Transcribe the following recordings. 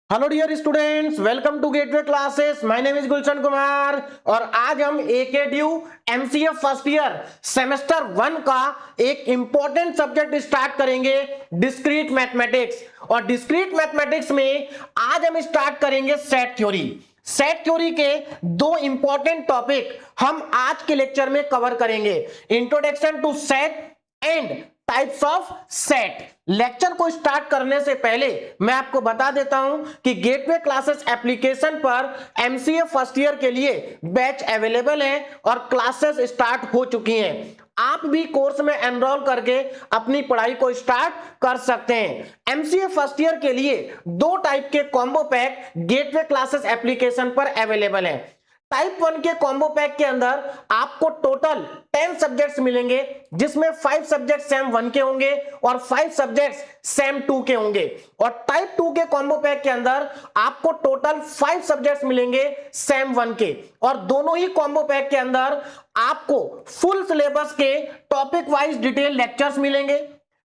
Hello dear students, welcome to gateway classes. My name is Gulshan Kumar और आज हम AKTU MCA first year semester 1 का एक इंपॉर्टेंट सब्जेक्ट स्टार्ट करेंगे, डिस्क्रीट मैथमेटिक्स। और डिस्क्रीट मैथमेटिक्स में आज हम स्टार्ट करेंगे सेट थ्योरी। सेट थ्योरी के दो इंपॉर्टेंट टॉपिक हम आज के लेक्चर में कवर करेंगे, introduction to set and types of set. Lecture को स्टार्ट करने से पहले मैं आपको बता देता हूं कि गेटवे क्लासेस एप्लीकेशन पर एमसीए फर्स्ट ईयर के लिए बैच अवेलेबल है और क्लासेस स्टार्ट हो चुकी हैं। आप भी कोर्स में एनरोल करके अपनी पढ़ाई को स्टार्ट कर सकते हैं। एमसीए फर्स्ट ईयर के लिए दो टाइप के combo pack gateway Classes application पर अवेलेबल है। टाइप 1 के कॉम्बो पैक के अंदर आपको टोटल 10 सब्जेक्ट्स मिलेंगे, जिसमें 5 सब्जेक्ट सेम 1 के होंगे और 5 सब्जेक्ट्स सेम 2 के होंगे। और टाइप 2 के कॉम्बो पैक के अंदर आपको टोटल 5 सब्जेक्ट्स मिलेंगे सेम 1 के, और दोनों ही कॉम्बो पैक के अंदर आपको फुल सिलेबस के टॉपिक वाइज डिटेल लेक्चर्स मिलेंगे,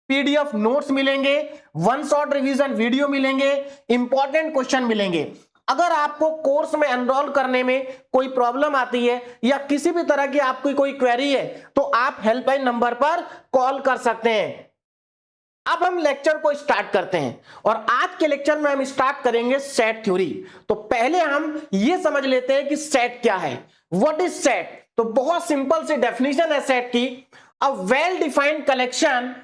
पीडीएफ नोट्स मिलेंगे, वन शॉट रिवीजन वीडियो मिलेंगे, इंपॉर्टेंट क्वेश्चन मिलेंगे। अगर आपको कोर्स में एनरोल करने में कोई प्रॉब्लम आती है या किसी भी तरह की आपकी कोई क्वेरी है तो आप हेल्पलाइन नंबर पर कॉल कर सकते हैं। अब हम लेक्चर को स्टार्ट करते हैं और आज के लेक्चर में हम स्टार्ट करेंगे सेट थ्योरी। तो पहले हम ये समझ लेते हैं कि सेट क्या है, व्हाट इज सेट। तो बहुत सिंपल सी डेफिनेशन है सेट की, a well defined collection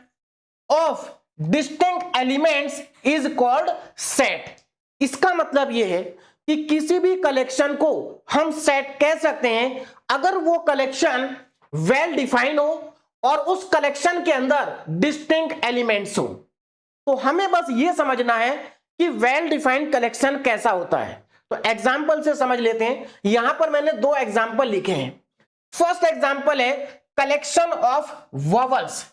of distinct elements is called set. इसका मतलब यह है कि किसी भी कलेक्शन को हम सेट कह सकते हैं अगर वो कलेक्शन वेल डिफाइन हो और उस कलेक्शन के अंदर डिस्टिंक्ट एलिमेंट्स हो। तो हमें बस ये समझना है कि वेल डिफाइंड कलेक्शन कैसा होता है। तो एग्जांपल से समझ लेते हैं। यहां पर मैंने दो एग्जांपल लिखे हैं। फर्स्ट एग्जांपल है कलेक्शन ऑफ वॉवल्स।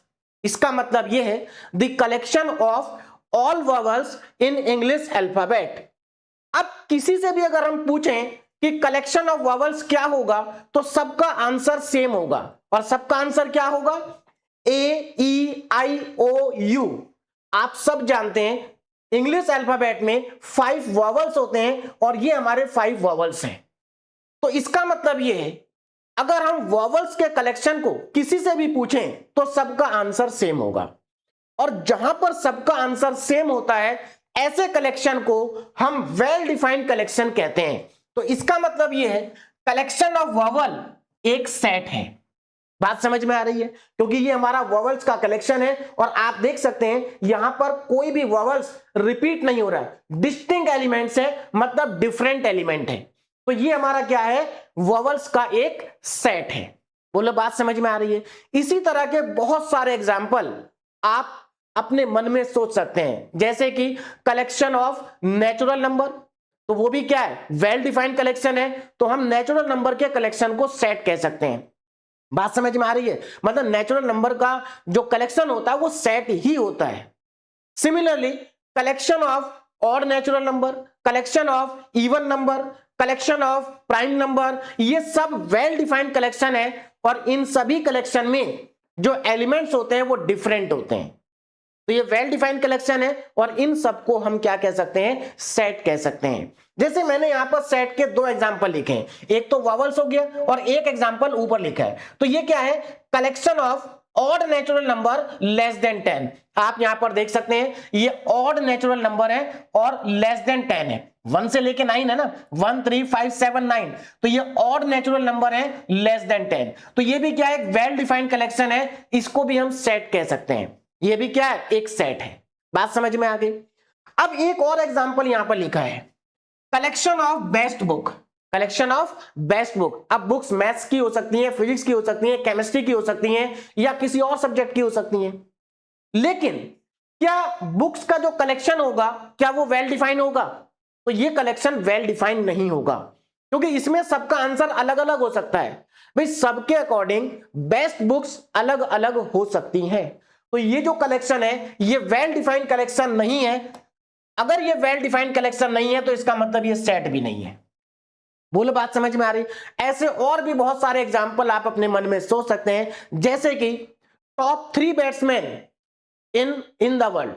इसका मतलब यह है the collection of all vowels in English alphabet. अब किसी से भी अगर हम पूछें कि कलेक्शन ऑफ वॉवल्स क्या होगा तो सबका आंसर सेम होगा, और सबका आंसर क्या होगा, ए ई आई ओ यू। आप सब जानते हैं इंग्लिश अल्फाबेट में 5 वॉवल्स होते हैं और ये हमारे 5 वॉवल्स हैं। तो इसका मतलब ये है अगर हम वॉवल्स के कलेक्शन को किसी से भी पूछें तो सबका आंसर सेम होगा, और जहां पर सबका आंसर सेम होता है ऐसे कलेक्शन को हम वेल डिफाइंड कलेक्शन कहते हैं। तो इसका मतलब यह है कलेक्शन ऑफ वॉवल एक सेट है। बात समझ में आ रही है, क्योंकि ये हमारा वॉवल्स का कलेक्शन है और आप देख सकते हैं यहां पर कोई भी वॉवल्स रिपीट नहीं हो रहा है, डिस्टिंक्ट एलिमेंट्स है, मतलब डिफरेंट एलिमेंट है। तो ये हमारा क्या है, वॉवल्स का एक सेट है। बोलो बात समझ में आ रही है। इसी तरह के बहुत सारे एग्जाम्पल आप अपने मन में सोच सकते हैं, जैसे कि कलेक्शन ऑफ नेचुरल नंबर। तो वो भी क्या है, वेल डिफाइंड कलेक्शन है। तो हम नेचुरल नंबर के कलेक्शन को सेट कह सकते हैं। बात समझ में आ रही है, मतलब नेचुरल नंबर का जो कलेक्शन होता है वो सेट ही होता है। Similarly collection of odd natural number, collection of even number, collection of prime number, ये सब वेल डिफाइंड कलेक्शन है और इन सभी कलेक्शन में जो एलिमेंट्स होते हैं वो डिफरेंट होते हैं। तो ये वेल डिफाइंड कलेक्शन है और इन सबको हम क्या कह सकते हैं, सेट कह सकते हैं। जैसे मैंने यहां पर सेट के दो एग्जांपल लिखे हैं, एक तो वॉवल्स हो गया और एक एग्जांपल ऊपर लिखा है। तो ये क्या है, collection of odd natural number less than 10। आप यहां पर देख सकते हैं ये ऑड नेचुरल नंबर है और लेस देन 10 है, 1 से लेके 9 है ना, 1 3 5 7 9। तो ये ऑड नेचुरल नंबर है लेस देन 10। तो ये भी क्या है, वेल डिफाइंड कलेक्शन है, इसको भी हम सेट कह सकते हैं। ये भी क्या है, एक सेट है। बात समझ में आ गई। अब एक और एग्जांपल यहां पर लिखा है, collection of best book. Collection of best book. अब बुक्स मैथ्स की हो सकती हैं, फिजिक्स की हो सकती हैं, केमिस्ट्री की हो सकती हैं या किसी और सब्जेक्ट की हो सकती हैं। लेकिन क्या बुक्स का जो कलेक्शन होगा क्या वो वेल डिफाइन होगा? तो ये कलेक्शन वेल डिफाइन नहीं होगा, क्योंकि इसमें सबका आंसर अलग अलग हो सकता है। भाई सबके अकॉर्डिंग बेस्ट बुक्स अलग अलग हो सकती हैं। तो ये जो कलेक्शन है ये वेल डिफाइंड कलेक्शन नहीं है। अगर ये वेल डिफाइंड कलेक्शन नहीं है तो इसका मतलब ये सेट भी नहीं है। बोलो बात समझ में आ रही। ऐसे और भी बहुत सारे एग्जांपल आप अपने मन में सोच सकते हैं, जैसे कि top 3 batsman in the world.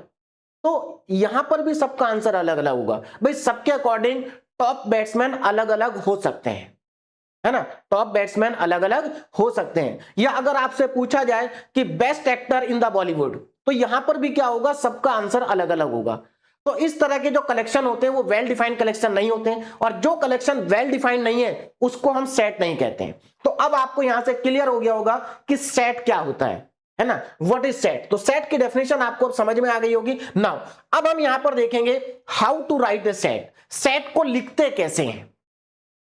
तो यहां पर भी सबका आंसर अलग अलग होगा भाई, सबके अकॉर्डिंग टॉप बैट्समैन अलग अलग हो सकते हैं, है ना, टॉप बैट्समैन अलग अलग हो सकते हैं। या अगर आपसे पूछा जाए कि best actor in the Bollywood, तो यहां पर भी क्या होगा, सबका आंसर अलग अलग होगा। तो इस तरह के जो कलेक्शन होते हैं वो वेल डिफाइंड कलेक्शन नहीं होते हैं, और जो कलेक्शन वेल डिफाइंड नहीं है उसको हम सेट नहीं कहते हैं। तो अब आपको यहां से क्लियर हो गया होगा कि सेट क्या होता है ना, व्हाट इज सेट। तो सेट की डेफिनेशन आपको अब समझ में आ गई होगी। नाउ अब हम यहां पर देखेंगे how to write a set, set को लिखते कैसे हैं।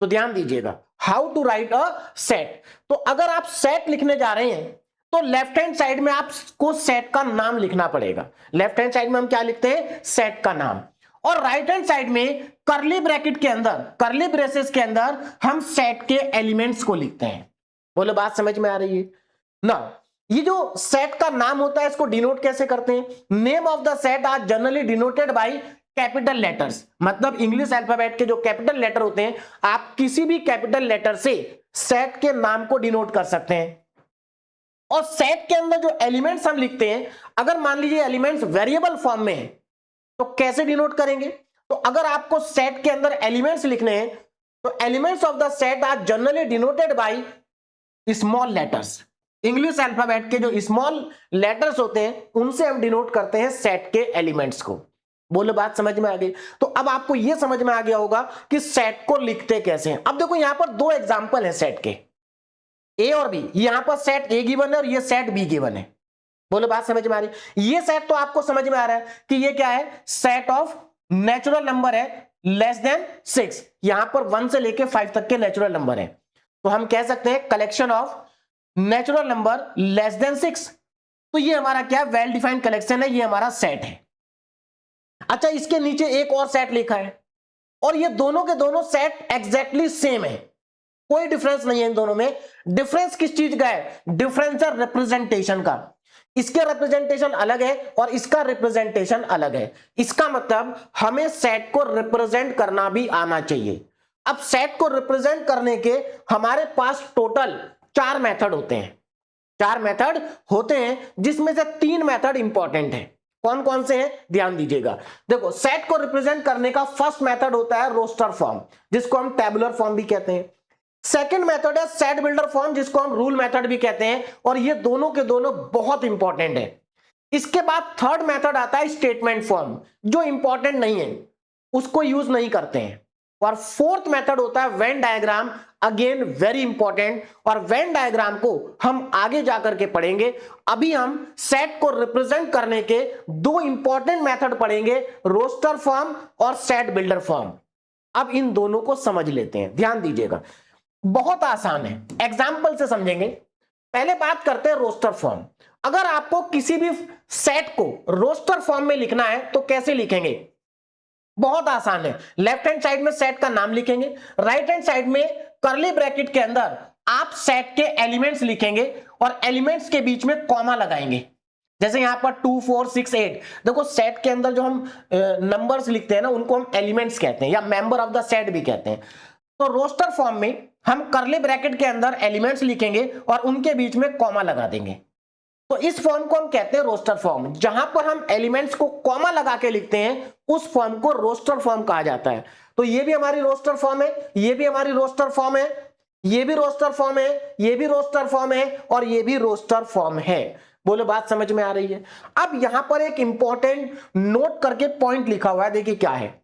तो ध्यान दीजिएगा, how to write a set. तो अगर आप सेट लिखने जा रहे हैं तो लेफ्ट हैंड साइड में आपको सेट का नाम लिखना पड़ेगा। लेफ्ट हैंड साइड में हम क्या लिखते हैं, सेट का नाम। और राइट हैंड साइड में करली ब्रैकेट के अंदर, करली ब्रेसेस के अंदर हम सेट के एलिमेंट्स को लिखते हैं। बोलो बात समझ में आ रही है ना। ये जो सेट का नाम होता है इसको डिनोट कैसे करते हैं, name of the set are generally denoted by capital letters. मतलब इंग्लिश अल्फाबेट के जो कैपिटल लेटर होते हैं, आप किसी भी कैपिटल लेटर से सेट के नाम को डिनोट कर सकते हैं। और सेट के अंदर जो एलिमेंट्स हम लिखते हैं, अगर मान लीजिए एलिमेंट्स वेरिएबल फॉर्म में है तो कैसे डिनोट करेंगे। तो अगर आपको सेट के अंदर एलिमेंट्स लिखने हैं तो elements of the set are generally denoted by small letters. English alphabet के जो स्मॉल लेटर्स होते हैं उनसे हम डिनोट करते हैं सेट के एलिमेंट्स को। बोलो बात समझ में आ गई। तो अब आपको यह समझ में आ गया होगा कि सेट को लिखते कैसे हैं। अब देखो यहां पर दो एग्जांपल है सेट के, ए और बी। यहां पर सेट ए गिवन है और ये सेट बी गिवन है। बोलो बात समझ में आ रही। ये सेट तो आपको समझ में आ रहा है कि ये क्या है, सेट ऑफ नेचुरल नंबर है लेस देन 6। यहां पर 1 से लेके 5 तक के नेचुरल नंबर है, तो हम कह सकते हैं collection of natural number less than 6। तो ये हमारा क्या, वेल डिफाइंड कलेक्शन है, ये हमारा सेट है। अच्छा, इसके नीचे एक और सेट लिखा है और ये दोनों के दोनों सेट एग्जैक्टली सेम है, कोई डिफरेंस नहीं है इन दोनों में। डिफरेंस किस चीज का है, डिफरेंस है रिप्रेजेंटेशन का। इसके रिप्रेजेंटेशन अलग है और इसका रिप्रेजेंटेशन अलग है। इसका मतलब हमें सेट को रिप्रेजेंट करना भी आना चाहिए। अब सेट को रिप्रेजेंट करने के हमारे पास टोटल 4 मेथड होते हैं। 4 मेथड होते हैं जिसमें से 3 मेथड इंपॉर्टेंट है। कौन कौन से हैं, ध्यान दीजिएगा। देखो, सेट को रिप्रेजेंट करने का फर्स्ट मेथड होता है रोस्टर फॉर्म, जिसको हम टेबुलर फॉर्म भी कहते हैं। सेकंड मेथड है सेट बिल्डर फॉर्म, जिसको हम रूल मेथड भी कहते हैं, और ये दोनों के दोनों बहुत इंपॉर्टेंट है। इसके बाद थर्ड मेथड आता है स्टेटमेंट फॉर्म, जो इंपॉर्टेंट नहीं है, उसको यूज नहीं करते हैं। और फोर्थ मेथड होता है Venn diagram, again very important, और वेन डायग्राम को हम आगे जाकर के पढ़ेंगे। अभी हम सेट को रिप्रेजेंट करने के 2 इंपॉर्टेंट मेथड पढ़ेंगे, रोस्टर फॉर्म और सेट बिल्डर फॉर्म। अब इन दोनों को समझ लेते हैं, ध्यान दीजिएगा, बहुत आसान है, एग्जाम्पल से समझेंगे। पहले बात करते हैं रोस्टर फॉर्म। अगर आपको किसी भी सेट को रोस्टर फॉर्म में लिखना है तो कैसे लिखेंगे, बहुत आसान है। लेफ्ट हैंड साइड में सेट का नाम लिखेंगे, राइट हैंड साइड में करली ब्रैकेट के अंदर आप सेट के एलिमेंट्स लिखेंगे और एलिमेंट्स के बीच में कॉमा लगाएंगे। जैसे यहां पर 2 4 6 8, देखो सेट के अंदर जो हम नंबर्स लिखते हैं ना, उनको हम एलिमेंट्स कहते हैं या मेंबर ऑफ द सेट भी कहते हैं। तो रोस्टर फॉर्म में हम करली ब्रैकेट के अंदर एलिमेंट्स लिखेंगे और उनके बीच में कॉमा लगा देंगे। तो इस फॉर्म को हम कहते हैं रोस्टर फॉर्म। जहां पर हम एलिमेंट्स को कॉमा लगा के लिखते हैं उस फॉर्म को रोस्टर फॉर्म कहा जाता है। तो ये भी हमारी रोस्टर फॉर्म है, ये भी हमारी रोस्टर फॉर्म है, ये भी रोस्टर फॉर्म है, ये भी रोस्टर फॉर्म है और ये भी रोस्टर फॉर्म है। बोलो बात समझ में आ रही है। अब यहां पर एक इंपॉर्टेंट नोट करके पॉइंट लिखा हुआ है, देखिए क्या है,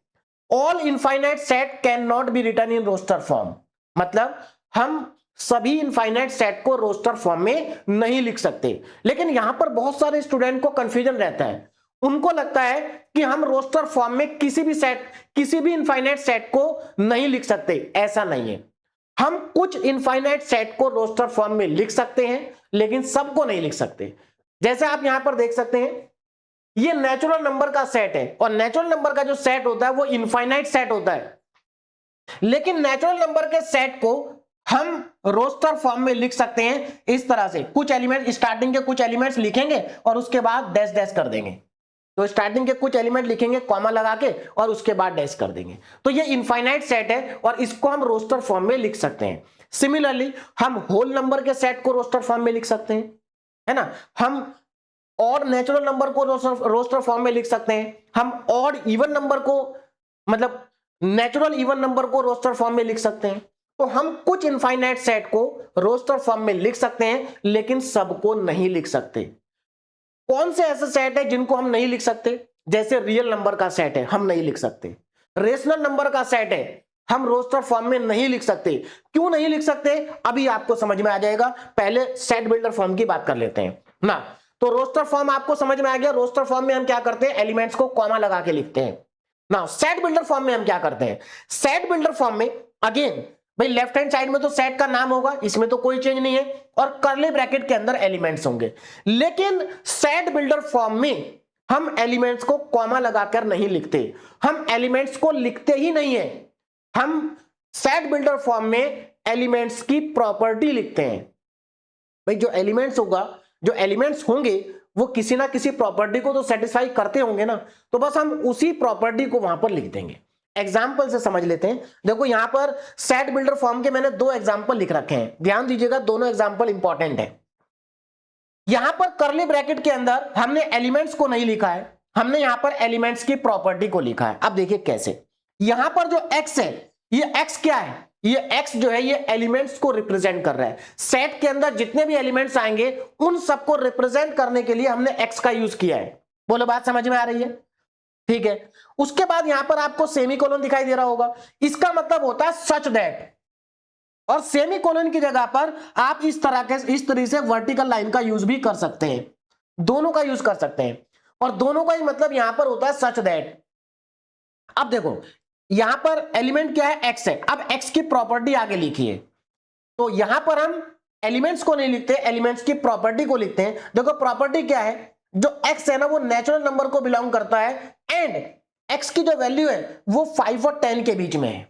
all infinite set can not be written in roster form. मतलब हम सभी इनफाइनाइट सेट को रोस्टर फॉर्म में नहीं लिख सकते। लेकिन यहां पर बहुत सारे स्टूडेंट को कंफ्यूजन रहता है, उनको लगता है कि हम रोस्टर फॉर्म में किसी भी इनफाइनाइट सेट को नहीं लिख सकते। ऐसा नहीं है, हम कुछ इनफाइनाइट सेट को रोस्टर फॉर्म में लिख सकते हैं लेकिन सबको नहीं लिख सकते। जैसे आप यहां पर देख सकते हैं, ये नेचुरल नंबर का सेट है और नेचुरल नंबर का जो सेट होता है वो इनफाइनाइट सेट होता है। लेकिन नेचुरल नंबर के सेट को हम रोस्टर फॉर्म में लिख सकते हैं इस तरह से, कुछ एलिमेंट स्टार्टिंग के कुछ एलिमेंट्स लिखेंगे और उसके बाद डैश डैश कर देंगे। तो स्टार्टिंग के कुछ एलिमेंट लिखेंगे कॉमा लगा के और उसके बाद डैश कर देंगे। तो ये इनफाइनाइट सेट है और इसको हम रोस्टर फॉर्म में लिख सकते हैं। सिमिलरली हम होल नंबर के सेट को रोस्टर फॉर्म में लिख सकते हैं, है ना। हम ऑड नेचुरल नंबर को रोस्टर फॉर्म में लिख सकते हैं, हम ऑड इवन नंबर को, मतलब नेचुरल इवन नंबर को रोस्टर फॉर्म में लिख सकते हैं। तो हम कुछ इनफाइनाइट सेट को रोस्टर फॉर्म में लिख सकते हैं, लेकिन सबको नहीं लिख सकते। कौन से ऐसे सेट है जिनको हम नहीं लिख सकते? जैसे रियल नंबर का सेट है, हम नहीं लिख सकते। रेशनल नंबर का सेट है, हम रोस्टर फॉर्म में नहीं लिख सकते। क्यों नहीं लिख सकते, अभी आपको समझ में आ जाएगा। पहले सेट बिल्डर फॉर्म की बात कर लेते हैं ना। तो रोस्टर फॉर्म आपको समझ में आ गया। रोस्टर फॉर्म में हम क्या करते हैं, एलिमेंट्स को कॉमा लगा के लिखते हैं ना। सेट बिल्डर फॉर्म में हम क्या करते हैं, सेट बिल्डर फॉर्म में अगेन भाई लेफ्ट हैंड साइड में तो सेट का नाम होगा, इसमें तो कोई चेंज नहीं है, और कर्ली ब्रैकेट के अंदर एलिमेंट्स होंगे। लेकिन सेट बिल्डर फॉर्म में हम एलिमेंट्स को कॉमा लगाकर नहीं लिखते, हम एलिमेंट्स को लिखते ही नहीं है। हम सेट बिल्डर फॉर्म में एलिमेंट्स की प्रॉपर्टी लिखते हैं। भाई जो एलिमेंट्स होगा, जो एलिमेंट्स होंगे वो किसी ना किसी प्रॉपर्टी को तो सेटिस्फाई करते होंगे ना, तो बस हम उसी प्रॉपर्टी को वहां पर लिख देंगे। एग्जाम्पल से समझ लेते हैं। देखो यहां पर सेट बिल्डर फॉर्म के मैंने दो एग्जाम्पल लिख रखे हैं, ध्यान दीजिएगा, दोनों एग्जाम्पल इंपॉर्टेंट है। यहां पर कर्ली ब्रैकेट के अंदर हमने एलिमेंट्स को नहीं लिखा है, हमने यहां पर एलिमेंट्स की प्रॉपर्टी को लिखा है। अब देखिए कैसे, यहां पर जो x है, ये x क्या है, ये x जो है ये एलिमेंट्स को रिप्रेजेंट कर रहा है। सेट के अंदर जितने भी एलिमेंट्स आएंगे उन सबको रिप्रेजेंट करने के लिए हमने x का यूज किया है। बोलो बात समझ में आ रही है? ठीक है। उसके बाद यहां पर आपको सेमीकोलन दिखाई दे रहा होगा, इसका मतलब होता है सच दैट, और सेमीकोलन की जगह पर आप इस तरह से वर्टिकल लाइन का यूज भी कर सकते हैं, दोनों का यूज कर सकते हैं, और दोनों का ही मतलब यहां पर होता है सच दैट। अब देखो यहां पर एलिमेंट क्या है, x है। अब x की प्रॉपर्टी आगे लिखिए, तो यहां पर हम एलिमेंट्स को नहीं लिखते, एलिमेंट्स की प्रॉपर्टी को लिखते हैं। देखो प्रॉपर्टी क्या है, जो x है ना वो नेचुरल नंबर को बिलोंग करता है, एंड x की जो वैल्यू है वो 5 और 10 के बीच में है।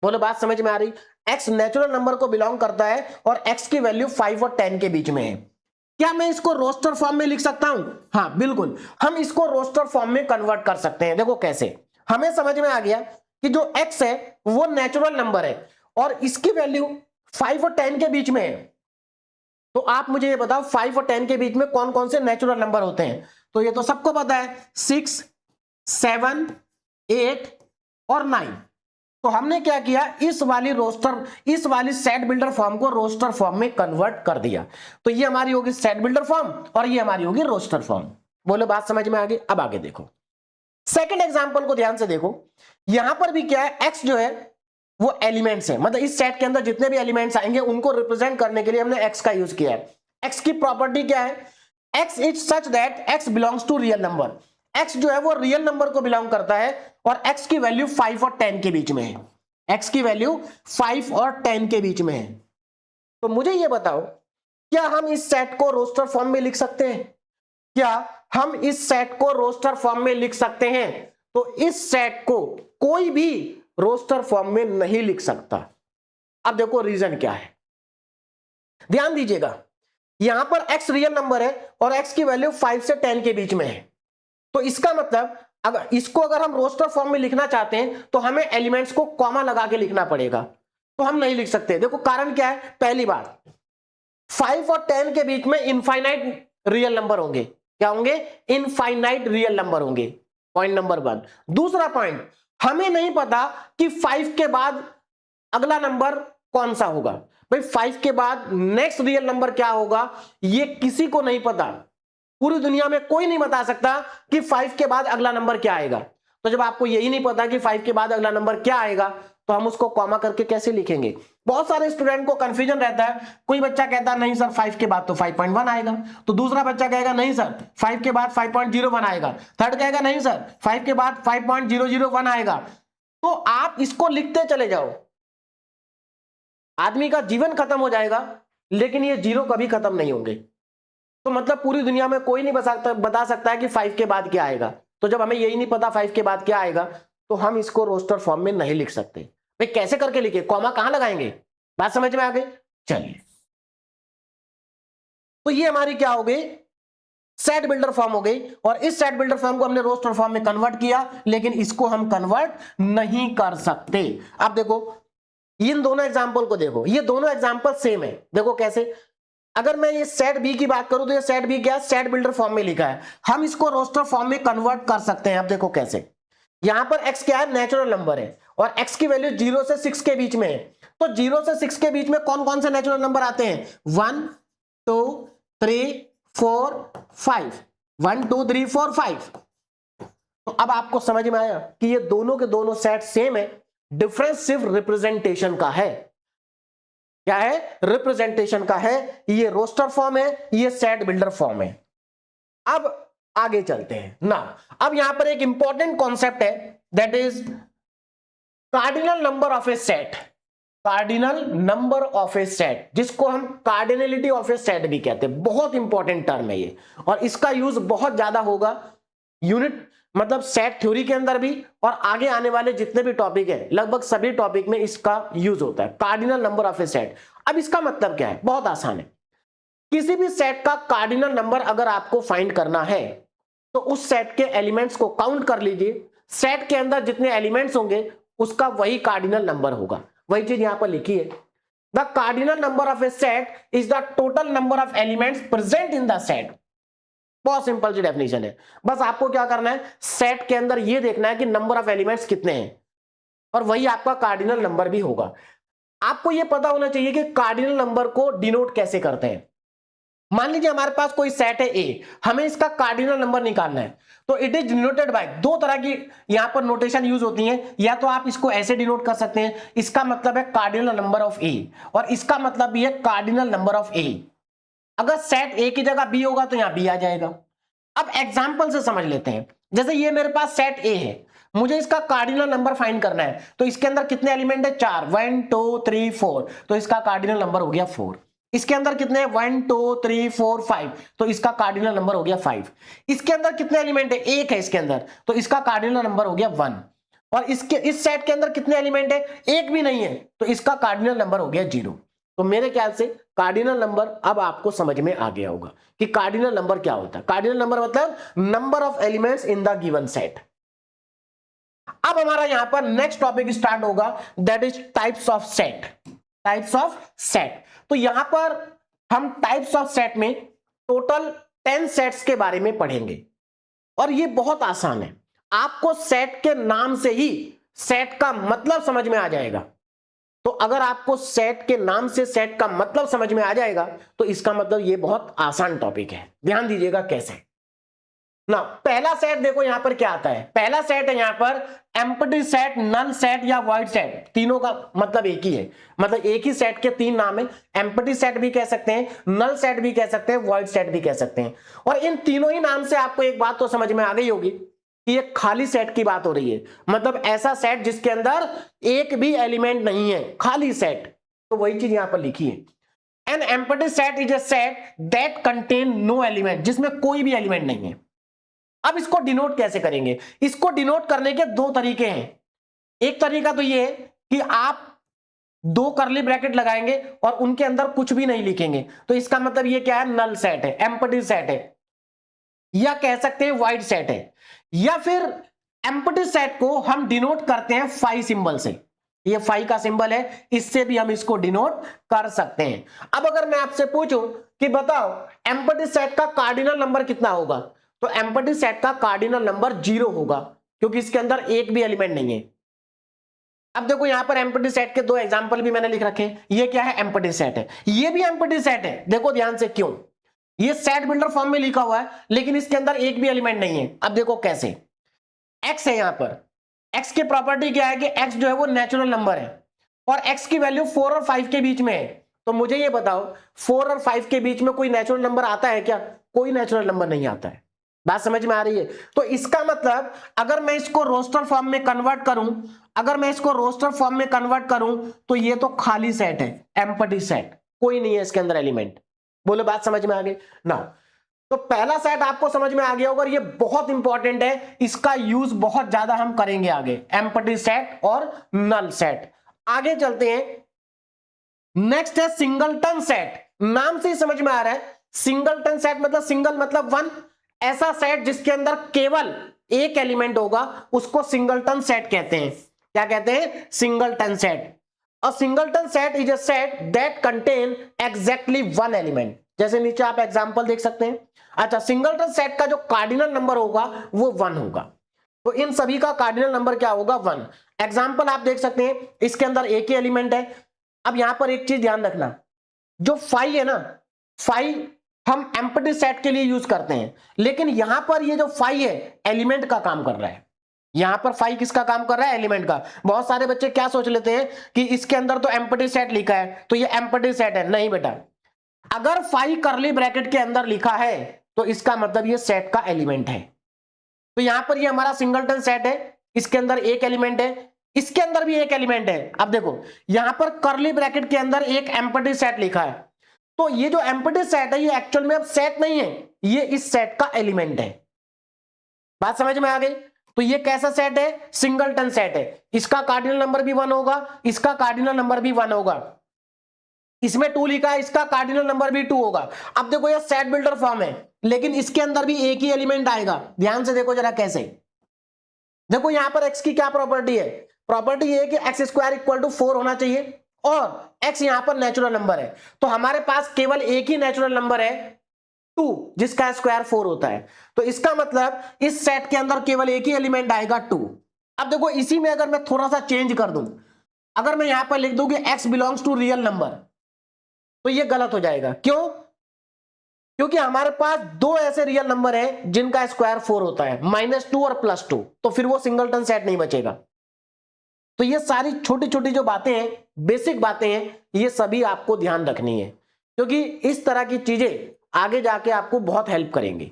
बोलो बात समझ में आ रही? x नेचुरल नंबर को बिलोंग करता है और x की वैल्यू 5 और 10 के बीच में है। क्या मैं इसको रोस्टर फॉर्म में लिख सकता हूं? हाँ बिल्कुल, हम इसको रोस्टर फॉर्म में कन्वर्ट कर सकते हैं। देखो कैसे, हमें समझ में आ गया कि जो x है वो नेचुरल नंबर है और इसकी वैल्यू 5 और 10 के बीच में है। तो आप मुझे ये बताओ 5 और 10 के बीच में कौन कौन से नेचुरल नंबर होते हैं? तो ये तो सबको पता है, 6, 7, 8 और 9। तो हमने क्या किया, इस वाली सेट बिल्डर फॉर्म को रोस्टर फॉर्म में कन्वर्ट कर दिया। तो ये हमारी होगी सेट बिल्डर फॉर्म और ये हमारी होगी रोस्टर फॉर्म। बोलो बात समझ में आ गई? अब आगे देखो, सेकंड एग्जांपल को ध्यान से देखो। यहां पर भी क्या है, x जो है वो एलिमेंट्स है, मतलब इस सेट के अंदर जितने भी एलिमेंट्स आएंगे उनको रिप्रेजेंट करने के लिए हमने x का यूज किया है। x की प्रॉपर्टी क्या है, x is such that x belongs to real number. x जो है वो रियल नंबर को बिलोंग करता है और x की वैल्यू 5 और 10 के बीच में है। x की वैल्यू 5 और 10 के बीच में है। तो मुझे ये बताओ, क्या हम इस सेट को रोस्टर फॉर्म में लिख सकते हैं? क्या हम इस सेट को रोस्टर फॉर्म में लिख सकते हैं? तो इस सेट को कोई भी रोस्टर फॉर्म में नहीं लिख सकता। अब देखो रीजन क्या है, ध्यान दीजिएगा। यहां पर x रियल नंबर है और x की वैल्यू 5 से 10 के बीच में है। तो इसका मतलब अगर हम रोस्टर फॉर्म में लिखना चाहते हैं तो हमें एलिमेंट्स को कॉमा लगा के लिखना पड़ेगा, तो हम नहीं लिख सकते। देखो कारण क्या है, पहली बात 5 और 10 के बीच में इनफाइनाइट रियल नंबर होंगे। क्या होंगे? इनफाइनाइट रियल नंबर होंगे, पॉइंट नंबर 1। दूसरा पॉइंट, हमें नहीं पता कि 5 के बाद अगला नंबर कौन सा होगा। भाई 5 के बाद नेक्स्ट रियल नंबर क्या होगा ये किसी को नहीं पता, पूरी दुनिया में कोई नहीं बता सकता कि 5 के बाद अगला नंबर क्या आएगा। तो जब आपको यही नहीं पता कि 5 के बाद अगला नंबर क्या आएगा तो हम उसको कॉमा करके कैसे लिखेंगे? बहुत सारे स्टूडेंट को कंफ्यूजन रहता है। कोई बच्चा कहता है नहीं सर 5 के बाद तो 5.1 आएगा, तो दूसरा बच्चा कहेगा नहीं सर 5 के बाद 5.01 आएगा, थर्ड कहेगा नहीं सर 5 के बाद 5.001 आएगा। तो आप इसको लिखते चले जाओ, आदमी का जीवन खत्म हो जाएगा लेकिन ये जीरो कभी खत्म नहीं होंगे। तो मतलब पूरी दुनिया में कोई नहीं बता सकता है कि 5 के बाद क्या आएगा। तो जब हमें यही नहीं पता 5 के बाद क्या आएगा तो हम इसको रोस्टर फॉर्म में नहीं लिख सकते। भाई कैसे करके लिखे, कॉमा कहां लगाएंगे? बात समझ में आ गई? चलिए, तो ये हमारी क्या हो गई, सेट बिल्डर फॉर्म हो गई। और इस सेट बिल्डर फॉर्म को हमने रोस्टर फॉर्म में कन्वर्ट किया, लेकिन इसको हम कन्वर्ट नहीं कर सकते। अब देखो इन दोनों एग्जाम्पल को देखो, ये दोनों एग्जाम्पल सेम है। देखो कैसे, अगर मैं ये सेट बी की बात करूं तो ये सेट बी क्या है, सेट बिल्डर फॉर्म में लिखा है, हम इसको रोस्टर फॉर्म में कन्वर्ट कर सकते हैं। अब देखो कैसे, यहां पर x क्या है, नेचुरल नंबर है और x की वैल्यू 0 से 6 के बीच में है, तो 0 से 6 के बीच में कौन कौन से नेचुरल नंबर आते हैं, 1 2 3 4 5, 1 2 3 4 5। तो अब आपको समझ में आया कि ये दोनों के दोनों सेट सेम है, डिफरेंस सिर्फ रिप्रेजेंटेशन का है। क्या है, रिप्रेजेंटेशन का है। ये रोस्टर फॉर्म है, ये सेट बिल्डर फॉर्म है। अब आगे चलते हैं ना। अब यहां पर एक इंपॉर्टेंट कॉन्सेप्ट है, that is cardinal number of a set. Cardinal number of a set, जिसको हम कार्डिनलिटी ऑफ ए सेट भी कहते हैं, बहुत इंपॉर्टेंट टर्म है ये, और इसका यूज बहुत ज्यादा होगा यूनिट मतलब सेट थ्योरी के अंदर भी, और आगे आने वाले जितने भी टॉपिक है लगभग सभी टॉपिक में इसका यूज होता है, cardinal number of a set. अब इसका मतलब क्या है, बहुत आसान है। किसी भी सेट का कार्डिनल नंबर अगर आपको फाइंड करना है तो उस सेट के एलिमेंट्स को काउंट कर लीजिए, सेट के अंदर जितने एलिमेंट्स होंगे उसका वही कार्डिनल नंबर होगा। वही चीज यहां पर लिखी है, the cardinal number of a set is the total number of elements present in the set. बहुत सिंपल सी डेफिनेशन है, बस आपको क्या करना है, सेट के अंदर ये देखना है कि नंबर ऑफ एलिमेंट्स कितने हैं और वही आपका कार्डिनल नंबर भी होगा। आपको ये पता होना चाहिए कि कार्डिनल नंबर को डिनोट कैसे करते हैं। मान लीजिए हमारे पास कोई सेट है ए, हमें इसका कार्डिनल नंबर निकालना है, तो इट इज डिनोटेड बाय, दो तरह की यहां पर नोटेशन यूज होती है। या तो आप इसको ऐसे डिनोट कर सकते हैं, इसका मतलब है कार्डिनल नंबर ऑफ ए, और इसका मतलब भी है कार्डिनल नंबर ऑफ ए। अगर सेट ए की जगह बी होगा तो यहां बी आ जाएगा। अब एग्जांपल से समझ लेते हैं, जैसे ये मेरे पास सेट ए है, मुझे इसका कार्डिनल नंबर फाइंड करना है, तो इसके अंदर कितने एलिमेंट है, 4, 1 2 3 4, तो इसका कार्डिनल नंबर हो गया 4। इसके अंदर कितने, 1 2 3 4 5, तो इसका कार्डिनल नंबर हो गया 5। इसके अंदर कितने एलिमेंट है, एक है इसके अंदर, तो इसका कार्डिनल नंबर हो गया 1। और इसके इस सेट के अंदर कितने एलिमेंट है, एक भी नहीं है, तो इसका कार्डिनल नंबर हो गया 0। तो मेरे ख्याल से कार्डिनल नंबर अब आपको समझ में आ गया होगा कि कार्डिनल नंबर क्या होता है। कार्डिनल नंबर मतलब number of elements in the given set. अब हमारा यहां पर नेक्स्ट टॉपिक स्टार्ट होगा, that is types of set. Types of set, तो यहां पर हम टाइप्स ऑफ सेट में टोटल 10 सेट्स के बारे में पढ़ेंगे, और ये बहुत आसान है, आपको सेट के नाम से ही सेट का मतलब समझ में आ जाएगा। तो अगर आपको सेट के नाम से सेट का मतलब समझ में आ जाएगा तो इसका मतलब ये बहुत आसान टॉपिक है। ध्यान दीजिएगा कैसे ना। पहला सेट देखो यहां पर क्या आता है, पहला सेट है यहां पर एम्प्टी सेट, नल सेट या वॉइड सेट, तीनों का मतलब एक ही है, मतलब एक ही सेट के तीन नाम है। एम्प्टी सेट भी कह सकते हैं, नल सेट भी कह सकते हैं, वॉइड सेट भी कह सकते हैं। और इन तीनों ही नाम से आपको एक बात तो समझ में आ गई होगी कि ये खाली सेट की बात हो रही है, मतलब ऐसा सेट जिसके अंदर एक भी एलिमेंट नहीं है, खाली सेट। तो वही चीज यहां पर लिखी है, an empty set is a set that contain no element, जिसमें कोई भी एलिमेंट नहीं है। अब इसको डिनोट कैसे करेंगे, इसको डिनोट करने के दो तरीके हैं। एक तरीका तो ये है कि आप दो करली ब्रैकेट लगाएंगे और उनके अंदर कुछ भी नहीं लिखेंगे, तो इसका मतलब ये क्या है, नल सेट है, एम्प्टी सेट है, या कह सकते हैं वाइड सेट है। या फिर एम्प्टी सेट को हम डिनोट करते हैं फाई सिंबल से, ये फाई का सिंबल है, इससे भी हम इसको डिनोट कर सकते हैं। अब अगर मैं आपसे पूछूं कि बताओ एम्प्टी सेट का कार्डिनल नंबर कितना होगा, तो एम्प्टी सेट का कार्डिनल नंबर 0 होगा, क्योंकि इसके अंदर एक भी एलिमेंट नहीं है। अब देखो यहां पर एम्प्टी सेट के दो एग्जांपल भी मैंने लिख रखे हैं। ये क्या है, एम्प्टी सेट है, ये भी एम्प्टी सेट है। देखो ध्यान से, क्यों, ये सेट बिल्डर फॉर्म में लिखा हुआ है लेकिन इसके अंदर एक भी एलिमेंट नहीं है। अब देखो कैसे, x है, यहां पर x की प्रॉपर्टी क्या है कि x जो है वो नेचुरल नंबर है, और x की वैल्यू 4 और 5 के बीच में है। तो मुझे ये बताओ 4 और 5 के बीच में कोई नेचुरल नंबर आता है क्या, कोई नेचुरल नंबर नहीं आता है। बात समझ में आ रही है। तो इसका मतलब अगर मैं इसको रोस्टर फॉर्म में कन्वर्ट करूं, अगर मैं इसको रोस्टर फॉर्म में कन्वर्ट करूं तो ये तो खाली सेट है, एम्प्टी सेट, कोई नहीं है इसके अंदर एलिमेंट। बोलो बात समझ में आ गई ना। तो पहला सेट आपको समझ में आ गया होगा, ये बहुत इंपॉर्टेंट है, इसका यूज बहुत ज्यादा हम करेंगे आगे, एम्प्टी सेट और नल सेट। आगे चलते हैं, नेक्स्ट है सिंगलटन सेट। नाम से ही समझ में आ रहा है, सिंगलटन सेट मतलब सिंगल मतलब वन, ऐसा सेट जिसके अंदर केवल एक एलिमेंट होगा उसको सिंगलटन सेट कहते हैं। क्या कहते हैं, singleton set. A singleton set is a set that contain exactly one element. जैसे नीचे आप एग्जांपल देख सकते हैं। अच्छा, सिंगलटन सेट का जो कार्डिनल नंबर होगा वो 1 होगा। तो इन सभी का कार्डिनल नंबर क्या होगा? 1। एग्जांपल आप देख सकते हैं, इसके अंदर एक ही एलिमेंट है। अब यहां पर एक चीज ध्यान रखना, जो 5 है ना, 5 हम एम्प्टी सेट के लिए यूज करते हैं, लेकिन यहां पर ये जो 5 है एलिमेंट का काम कर रहा है। यहां पर 5 किसका काम कर रहा है? एलिमेंट का। बहुत सारे बच्चे क्या सोच लेते हैं कि इसके अंदर तो एम्प्टी सेट लिखा है तो ये एम्प्टी सेट है। नहीं बेटा, अगर 5 करली ब्रैकेट के अंदर लिखा है तो इसका मतलब ये सेट का एलिमेंट है। तो यहां पर ये हमारा सिंगलटन सेट है, इसके अंदर एक एलिमेंट है, इसके अंदर भी एक एलिमेंट है। अब देखो यहां पर करली ब्रैकेट के अंदर एक एम्प्टी सेट लिखा है, तो ये जो एम्प्टी सेट है ये एक्चुअल में अब सेट नहीं है, ये इस सेट का एलिमेंट है। बात समझ में आ गई? तो ये कैसा सेट है? सिंगलटन सेट है। इसका कार्डिनल नंबर भी 1 होगा, इसका कार्डिनल नंबर भी 1 होगा। इसमें 2 लिखा है, इसका कार्डिनल नंबर भी 2 होगा। अब देखो ये सेट बिल्डर फॉर्म है, लेकिन इसके अंदर भी एक ही एलिमेंट आएगा। ध्यान से देखो जरा कैसे। देखो यहां पर x की क्या प्रॉपर्टी है? प्रॉपर्टी ये है कि एक्स स्क्वायर इक्वल टू 4 होना चाहिए और x यहां पर नेचुरल नंबर है, तो हमारे पास केवल एक ही नेचुरल नंबर है 2, जिसका स्क्वायर 4 होता है। तो इसका मतलब इस सेट के अंदर केवल एक ही एलिमेंट आएगा 2। अब देखो इसी में अगर मैं थोड़ा सा चेंज कर दूं, अगर मैं यहां पर लिख दूं कि x belongs to real number, तो ये गलत हो जाएगा। क्यों? क्योंकि हमारे पास दो ऐसे रियल नंबर है जिनका स्क्वायर 4 होता है, -2 और +2, तो फिर वो सिंगलटन सेट नहीं बचेगा। तो ये सारी छोटी छोटी जो बातें हैं, बेसिक बातें हैं, ये सभी आपको ध्यान रखनी है, क्योंकि इस तरह की चीजें आगे जाके आपको बहुत हेल्प करेंगी।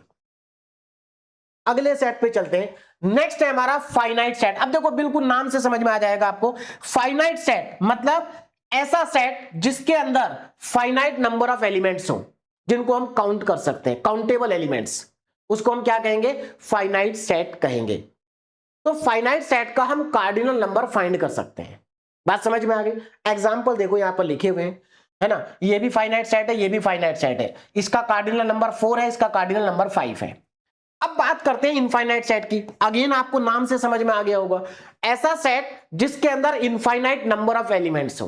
अगले सेट पे चलते हैं। नेक्स्ट है हमारा फाइनाइट सेट। अब देखो बिल्कुल नाम से समझ में आ जाएगा आपको। फाइनाइट सेट मतलब ऐसा सेट जिसके अंदर फाइनाइट नंबर ऑफ एलिमेंट्स हो, जिनको हम काउंट कर सकते हैं, काउंटेबल एलिमेंट्स, उसको हम क्या कहेंगे? फाइनाइट सेट कहेंगे। तो फाइनाइट सेट का हम कार्डिनल नंबर फाइंड कर सकते हैं। बात समझ में आ गई? एग्जांपल देखो यहां पर लिखे हुए हैं, है ना। ये भी फाइनाइट सेट है, ये भी फाइनाइट सेट है। इसका कार्डिनल नंबर 4 है, इसका कार्डिनल नंबर 5 है। अब बात करते हैं इनफाइनाइट सेट की। अगेन आपको नाम से समझ में आ गया होगा, ऐसा सेट जिसके अंदर इनफाइनाइट नंबर ऑफ एलिमेंट्स हो,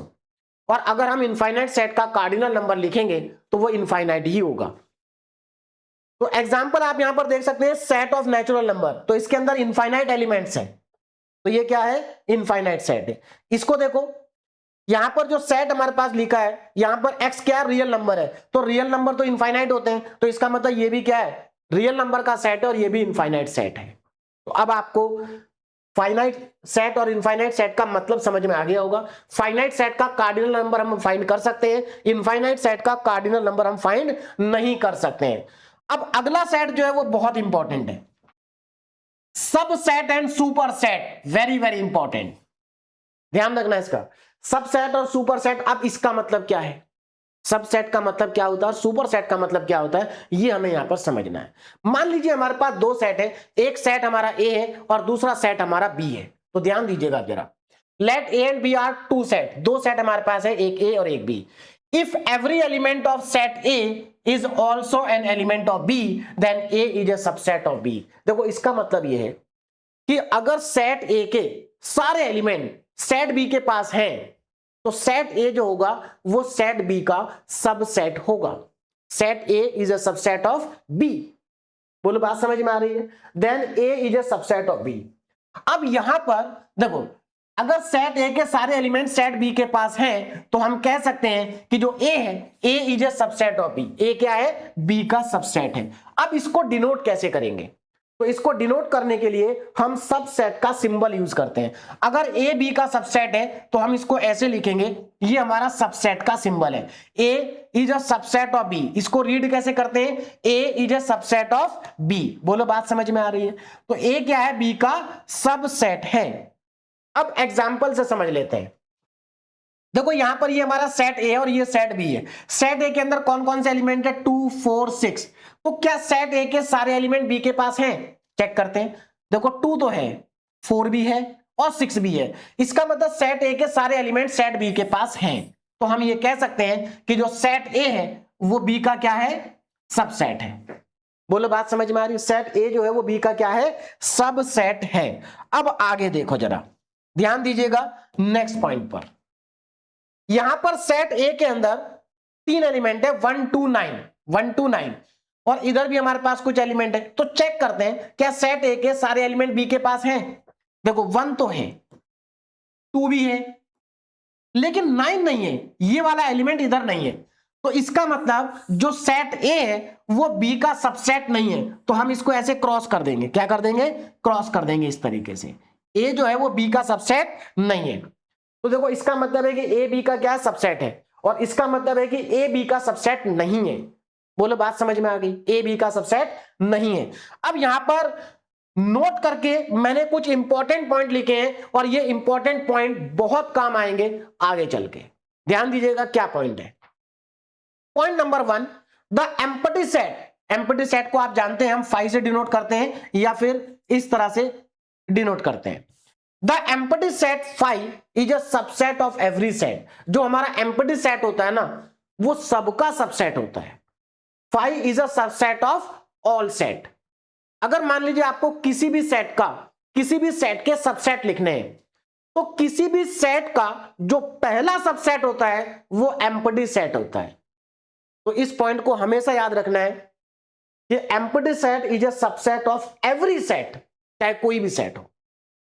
और अगर हम इनफाइनाइट सेट का कार्डिनल नंबर लिखेंगे तो वो इनफाइनाइट ही होगा। तो एग्जांपल आप यहां पर देख सकते हैं, सेट ऑफ नेचुरल नंबर, तो इसके अंदर इनफाइनाइट एलिमेंट्स हैं, तो ये क्या है? इनफाइनाइट सेट है। इसको देखो यहां पर जो सेट हमारे पास लिखा है, यहां पर x क्या रियल नंबर है, तो रियल नंबर तो इनफाइनाइट होते हैं, तो इसका मतलब ये भी क्या है? रियल नंबर का सेट है, और ये भी इनफाइनाइट सेट है। तो अब आपको फाइनाइट सेट और इनफाइनाइट सेट का मतलब समझ में आ गया होगा। फाइनाइट सेट का कार्डिनल नंबर हम फाइंड कर सकते हैं, इनफाइनाइट सेट का कार्डिनल नंबर हम फाइंड नहीं कर सकते हैं। अब अगला सेट जो है वो बहुत इंपॉर्टेंट है, सब set and super set. Very very important, ध्यान रखना इसका। सब सेट और सुपर सेट, अब इसका मतलब क्या है? सब सेट का मतलब क्या होता है, सुपर सेट का मतलब क्या होता है, ये हमें यहां पर समझना है। मान लीजिए हमारे पास दो सेट है, एक सेट हमारा ए है और दूसरा सेट हमारा बी है। तो ध्यान दीजिएगा जरा, let A and B are two set, दो सेट हमारे पास है, एक ए और एक B. If every element of set A is also an element of B, then A is a subset of B. देखो इसका मतलब यह है कि अगर सेट ए के सारे एलिमेंट सेट बी के पास हैं, तो सेट ए जो होगा वो सेट बी का सबसेट होगा। Set A is a subset of B. बोलो बात समझ में आ रही है? Then A is a subset of B. अब यहां पर देखो, अगर सेट ए के सारे एलिमेंट सेट बी के पास हैं, तो हम कह सकते हैं कि जो ए है, A is a subset of B. A क्या है? बी का सबसेट है। अब इसको डिनोट कैसे करेंगे? तो इसको डिनोट करने के लिए हम सबसेट का सिंबल यूज करते हैं। अगर ए बी का सबसेट है तो हम इसको ऐसे लिखेंगे, ये हमारा सबसेट का सिंबल है। A is a subset of B, इसको रीड कैसे करते हैं? A is a subset of B. बोलो बात समझ में आ रही है? तो ए क्या है? बी का सबसेट है। अब एग्जाम्पल से समझ लेते हैं। देखो यहां पर ये हमारा सेट ए और ये सेट बी है। सेट ए के अंदर कौन कौन से एलिमेंट है? 2 4 6। तो क्या सेट ए के सारे एलिमेंट बी के पास हैं? चेक करते हैं। देखो 2 तो है, 4 भी है और 6 भी है। इसका मतलब सेट ए के सारे एलिमेंट सेट बी के पास हैं। तो हम ये कह सकते हैं कि जो सेट ए है वो बी का क्या है? सबसेट है। बोलो बात समझ में आ रही है? सेट ए जो है वो बी का क्या है? सबसेट है। अब आगे देखो जरा, ध्यान दीजिएगा नेक्स्ट पॉइंट पर। यहां पर सेट ए के अंदर 3 एलिमेंट है, 1 2 9, 1 2 9, और इधर भी हमारे पास कुछ एलिमेंट है। तो चेक करते हैं क्या सेट ए के सारे एलिमेंट बी के पास हैं। देखो 1 तो है, 2 भी है, लेकिन 9 नहीं है, ये वाला एलिमेंट इधर नहीं है। तो इसका मतलब जो सेट ए है वो बी का सबसेट नहीं है। तो हम इसको ऐसे क्रॉस कर देंगे, क्या कर देंगे, क्रॉस कर देंगे इस तरीके से। ए जो है वो बी का सबसेट नहीं है। तो देखो इसका मतलब है कि ए बी का क्या सबसेट है, और इसका मतलब है कि ए बी का सबसेट नहीं है। बोलो बात समझ में आ गई, ए बी का सबसेट नहीं है। अब यहां पर नोट करके मैंने कुछ इंपॉर्टेंट पॉइंट लिखे हैं, और ये इंपॉर्टेंट पॉइंट बहुत काम आएंगे आगे चल के। ध्यान दीजिएगा क्या पॉइंट है। Point number 1, the empty set. Empty set को आप जानते हैं हम 5 से डिनोट करते हैं या फिर इस तरह से डिनोट करते हैं। The empty set 5 is a subset of every set. जो हमारा एम्प्टी सेट होता है ना, वो सबका सबसेट होता है। 5 is a subset of all set. अगर मान लीजिए आपको किसी भी सेट के सबसेट लिखने हैं, तो किसी भी सेट का जो पहला सबसेट होता है वो एम्प्टी सेट होता है। तो इस पॉइंट को हमेशा याद रखना है कि empty set is a subset of every set, चाहे कोई भी सेट हो।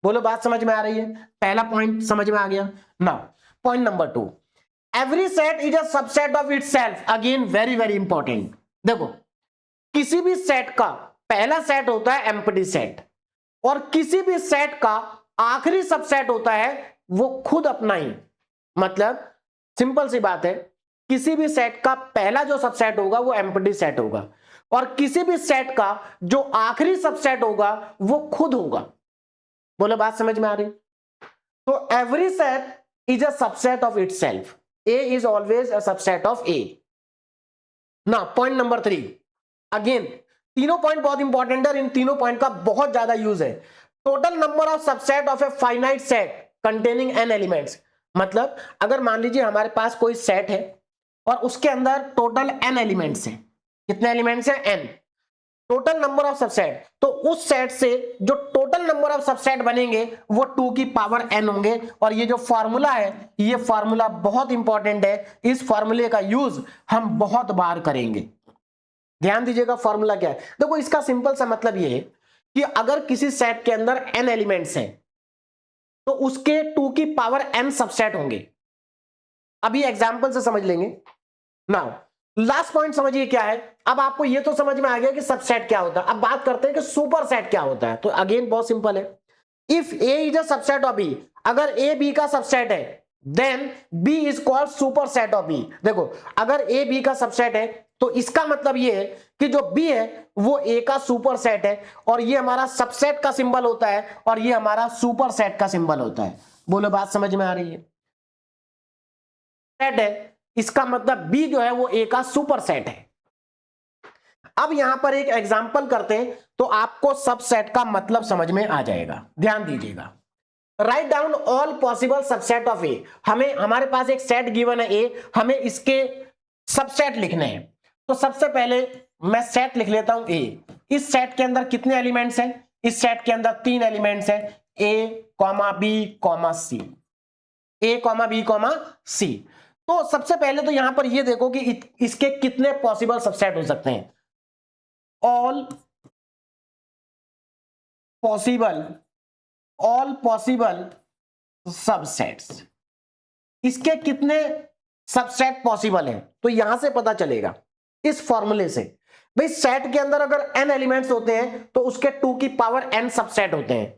बोलो बात समझ में आ रही है, पहला पॉइंट समझ में आ गया। Now point number 2, every set is a subset of itself. Again very very important. देखो किसी भी सेट का पहला सेट होता है एम्प्टी सेट, और किसी भी सेट का आखिरी सबसेट होता है वो खुद अपना ही। मतलब सिंपल सी बात है, किसी भी सेट का पहला जो सबसेट होगा वो एम्प्टी सेट होगा, और किसी भी सेट का जो आखिरी सबसेट होगा वो खुद होगा। बोलो बात समझ में आ रही। तो every set is a subset of itself. A is always a subset of A. ना पॉइंट नंबर 3, अगेन तीनों पॉइंट बहुत इंपॉर्टेंट है, इन तीनों पॉइंट का बहुत ज्यादा यूज है। Total number of subset of a finite set containing n elements. मतलब अगर मान लीजिए हमारे पास कोई सेट है और उसके अंदर टोटल एन एलिमेंट्स हैं। कितने एलिमेंट्स हैं, n. Total number of subset, तो उस सेट से जो टोटल नंबर ऑफ सबसेट बनेंगे वो 2 की पावर n होंगे। और ये जो फॉर्मूला है, ये फॉर्मूला बहुत इंपॉर्टेंट है, इस फॉर्मूले का यूज हम बहुत बार करेंगे। ध्यान दीजिएगा फॉर्मूला क्या है। देखो इसका सिंपल सा मतलब ये है कि अगर किसी सेट के अंदर n एलिमेंट्स हैं तो उसके 2 की पावर n सबसेट होंगे। अभी एग्जांपल से समझ लेंगे। नाउ लास्ट पॉइंट समझिए क्या है। अब आपको ये तो समझ में आ गया कि सबसेट क्या होता है। अब बात करते हैं कि सुपर सेट क्या होता है। तो अगेन बहुत सिंपल है, if A is a subset of B, अगर ए बी का सबसेट है then B is called super set of B. देखो अगर ए बी का सबसेट है तो इसका मतलब ये है कि जो बी है वो ए का सुपर सेट है, और ये हमारा सबसेट का सिंबल होता है और ये हमारा सुपर सेट का सिंबल होता है। बोलो बात समझ में आ रही है। सेट है, इसका मतलब बी जो है वो ए का सुपर सेट है। अब यहां पर एक एग्जांपल करते हैं तो आपको सबसेट का मतलब समझ में आ जाएगा। ध्यान दीजिएगा। Write down all possible subset of A. हमें हमारे पास एक सेट गिवन है ए, हमें इसके सबसेट लिखने हैं। तो सबसे पहले मैं सेट लिख लेता हूं ए। इस सेट के अंदर कितने एलिमेंट्स हैं, इस सेट के अंदर 3 एलिमेंट्स हैं, ए कॉमा बी कॉमा सी, ए कॉमा बी कॉमा सी। तो सबसे पहले तो यहां पर ये देखो कि इसके कितने पॉसिबल सबसेट हो सकते हैं। ऑल पॉसिबल सबसेट्स, इसके कितने सबसेट पॉसिबल हैं तो यहां से पता चलेगा इस फॉर्मूले से। भाई सेट के अंदर अगर n एलिमेंट्स होते हैं तो उसके 2 की पावर n सबसेट होते हैं।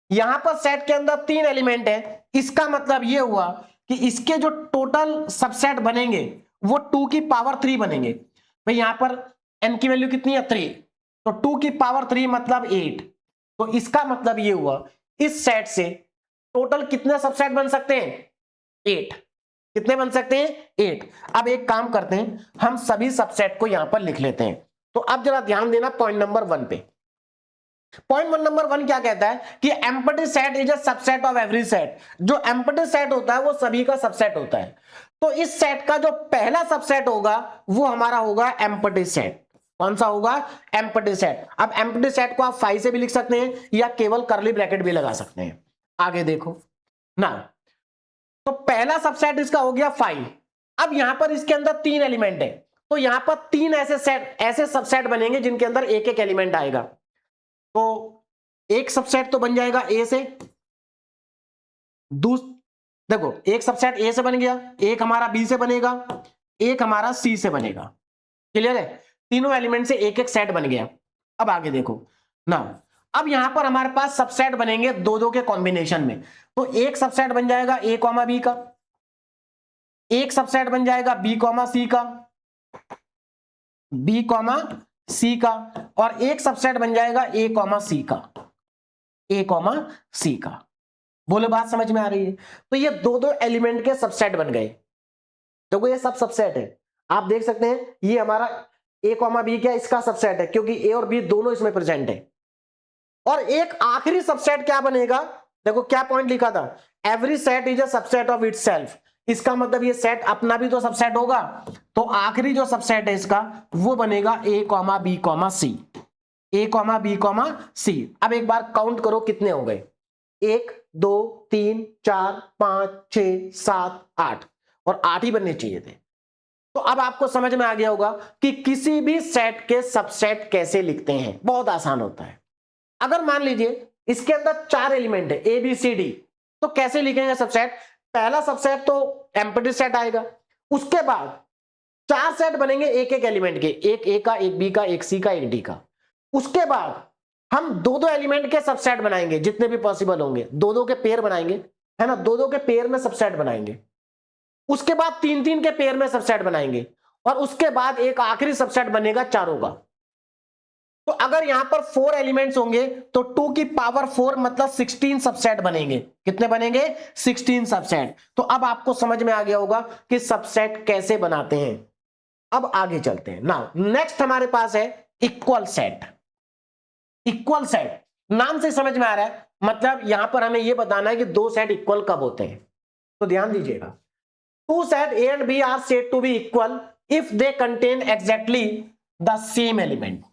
यहां पर सेट के अंदर 3 एलिमेंट है, इसका मतलब यह हुआ कि इसके जो टोटल सबसेट बनेंगे वो 2 की पावर 3 बनेंगे। भाई यहां पर n की वैल्यू कितनी है, 3, तो 2 की पावर 3 मतलब 8। तो इसका मतलब यह हुआ इस सेट से टोटल कितने सबसेट बन सकते हैं, 8। कितने बन सकते हैं, 8। अब एक काम करते हैं, हम सभी सबसेट को यहां पर लिख लेते हैं। तो अब जरा ध्यान देना पॉइंट नंबर 1 पे। पॉइंट नंबर 1 क्या कहता है कि empty set is a subset of every set. जो एम्प्टी सेट होता है वो सभी का सबसेट होता है। तो इस सेट का जो पहला सबसेट होगा वो हमारा होगा एम्प्टी सेट। कौन सा होगा, एम्प्टी सेट। अब एम्प्टी सेट को आप 5 से भी लिख सकते हैं या केवल करली ब्रैकेट भी लगा सकते हैं। आगे देखो ना, तो पहला सबसेट इसका हो गया 5। अब यहां पर इसके अंदर 3 एलिमेंट है, तो यहां पर 3 ऐसे सबसेट बनेंगे जिनके अंदर एक एक एलिमेंट आएगा। तो एक सबसेट तो बन जाएगा ए से, देखो एक सबसेट ए से बन गया, एक हमारा बी से बनेगा, एक हमारा सी से बनेगा। क्लियर है? तीनों एलिमेंट से एक एक सेट बन गया। अब आगे देखो ना, अब यहां पर हमारे पास सबसेट बनेंगे दो दो के कॉम्बिनेशन में। तो एक सबसेट बन जाएगा ए कॉमा बी का, एक सबसेट बन जाएगा बी कॉमा सी का, बी कॉमा सी का, और एक सबसेट बन जाएगा ए कॉमा सी का, ए कॉमा सी का। बोलो बात समझ में आ रही है? तो ये दो दो एलिमेंट के सबसेट बन गए। देखो ये सब सबसेट है, आप देख सकते हैं ये हमारा ए कॉमा बी क्या इसका सबसेट है, क्योंकि ए और बी दोनों इसमें प्रेजेंट है। और एक आखिरी सबसेट क्या बनेगा, देखो क्या पॉइंट लिखा था, every set is a subset of itself. इसका मतलब ये सेट अपना भी तो सबसेट होगा, तो आखिरी जो सबसेट है इसका वो बनेगा ए कॉमा बी कॉमा सी, ए कॉमा बी कॉमा सी। अब एक बार काउंट करो कितने हो गए, 1 2 3 4 5 6 7 8, और 8 ही बनने चाहिए थे। तो अब आपको समझ में आ गया होगा कि किसी भी सेट के सबसेट कैसे लिखते हैं, बहुत आसान होता है। अगर मान लीजिए इसके अंदर 4 एलिमेंट है ए बी सी डी, तो कैसे लिखेंगे सबसेट? पहला सबसेट तो एम्प्टी सेट आएगा, उसके बाद 4 सेट बनेंगे एक एक एलिमेंट के, एक ए का, एक बी का, एक सी का, एक डी का। उसके बाद हम दो दो एलिमेंट के सबसेट बनाएंगे, जितने भी पॉसिबल होंगे, दो दो के पेयर बनाएंगे, है ना, दो दो के पेयर में सबसेट बनाएंगे। उसके बाद 3-3 के पेयर में सबसेट बनाएंगे, और उसके बाद एक आखिरी सबसेट बनेगा चारों का। तो अगर यहां पर 4 एलिमेंट्स होंगे तो 2 की पावर 4 मतलब 16 सबसेट बनेंगे। कितने बनेंगे? 16 सबसेट। तो अब आपको समझ में आ गया होगा कि सबसेट कैसे बनाते हैं। अब आगे चलते हैं। नाउ नेक्स्ट हमारे पास है इक्वल सेट। इक्वल सेट नाम से समझ में आ रहा है, मतलब यहां पर हमें यह बताना है कि दो सेट इक्वल कब होते हैं। तो ध्यान दीजिएगा, two set A and B are said to be equal if they contain exactly the same element.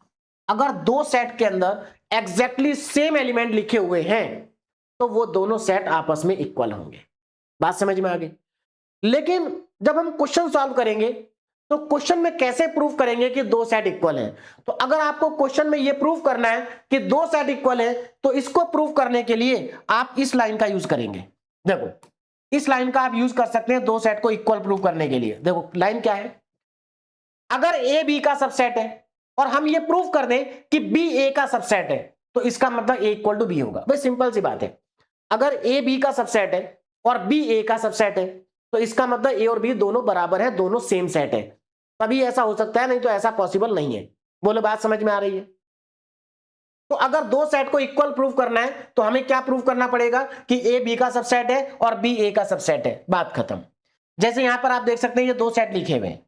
अगर दो सेट के अंदर एग्जैक्टली सेम एलिमेंट लिखे हुए हैं तो वो दोनों सेट आपस में इक्वल होंगे। बात समझ में आ गई? लेकिन जब हम क्वेश्चन सॉल्व करेंगे तो क्वेश्चन में कैसे प्रूव करेंगे कि दो सेट इक्वल हैं? तो अगर आपको क्वेश्चन में यह प्रूव करना है कि दो सेट इक्वल है, तो इसको प्रूव करने के लिए आप इस लाइन का यूज करेंगे। देखो इस लाइन का आप यूज कर सकते हैं दो सेट को इक्वल प्रूव करने के लिए। देखो लाइन क्या है, अगर ए बी का सबसेट है और हम ये प्रूव कर दें कि बी ए का सबसेट है, तो इसका मतलब ए इक्वल टू बी होगा। भाई सिंपल सी बात है, अगर ए बी का सबसेट है और बी ए का सबसेट है, तो इसका मतलब ए और बी दोनों बराबर है, दोनों सेम सेट है, तभी ऐसा हो सकता है, नहीं तो ऐसा पॉसिबल नहीं है। बोलो बात समझ में आ रही है? तो अगर दो सेट को इक्वल प्रूव करना है तो हमें क्या प्रूव करना पड़ेगा कि ए बी का सबसेट है और बी ए का सबसेट है, बात खत्म। जैसे यहां पर आप देख सकते हैं ये दो सेट लिखे हुए हैं,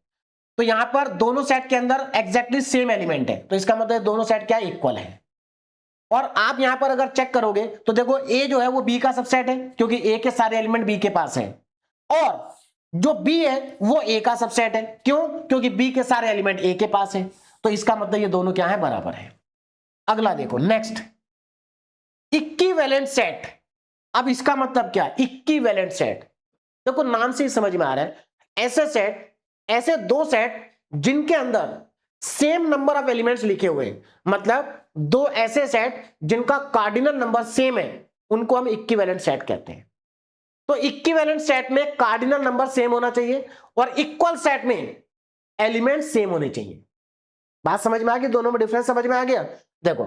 तो यहां पर दोनों सेट के अंदर एग्जैक्टली सेम एलिमेंट है, तो इसका मतलब दोनों सेट क्या इक्वल है। और आप यहां पर अगर चेक करोगे तो देखो ए जो है वो बी का सबसेट है, क्योंकि ए के सारे एलिमेंट बी के पास है, और जो बी है वो ए का सबसेट है। क्यों? क्योंकि बी के सारे एलिमेंट ए के पास है, तो इसका मतलब ये दोनों क्या है, बराबर है। अगला देखो नेक्स्ट, इक्विवेलेंट सेट। अब इसका मतलब क्या? इक्विवेलेंट सेट, देखो नाम से ही समझ में आ रहा है, ऐसे सेट, ऐसे दो सेट जिनके अंदर सेम नंबर ऑफ एलिमेंट्स लिखे हुए हैं, मतलब दो ऐसे सेट जिनका कार्डिनल नंबर सेम है, उनको हम इक्विवेलेंट सेट कहते हैं। तो इक्विवेलेंट सेट में कार्डिनल नंबर सेम होना चाहिए और इक्वल सेट में एलिमेंट सेम होने चाहिए। बात समझ में आ गई? दोनों में डिफरेंस समझ में आ गया? देखो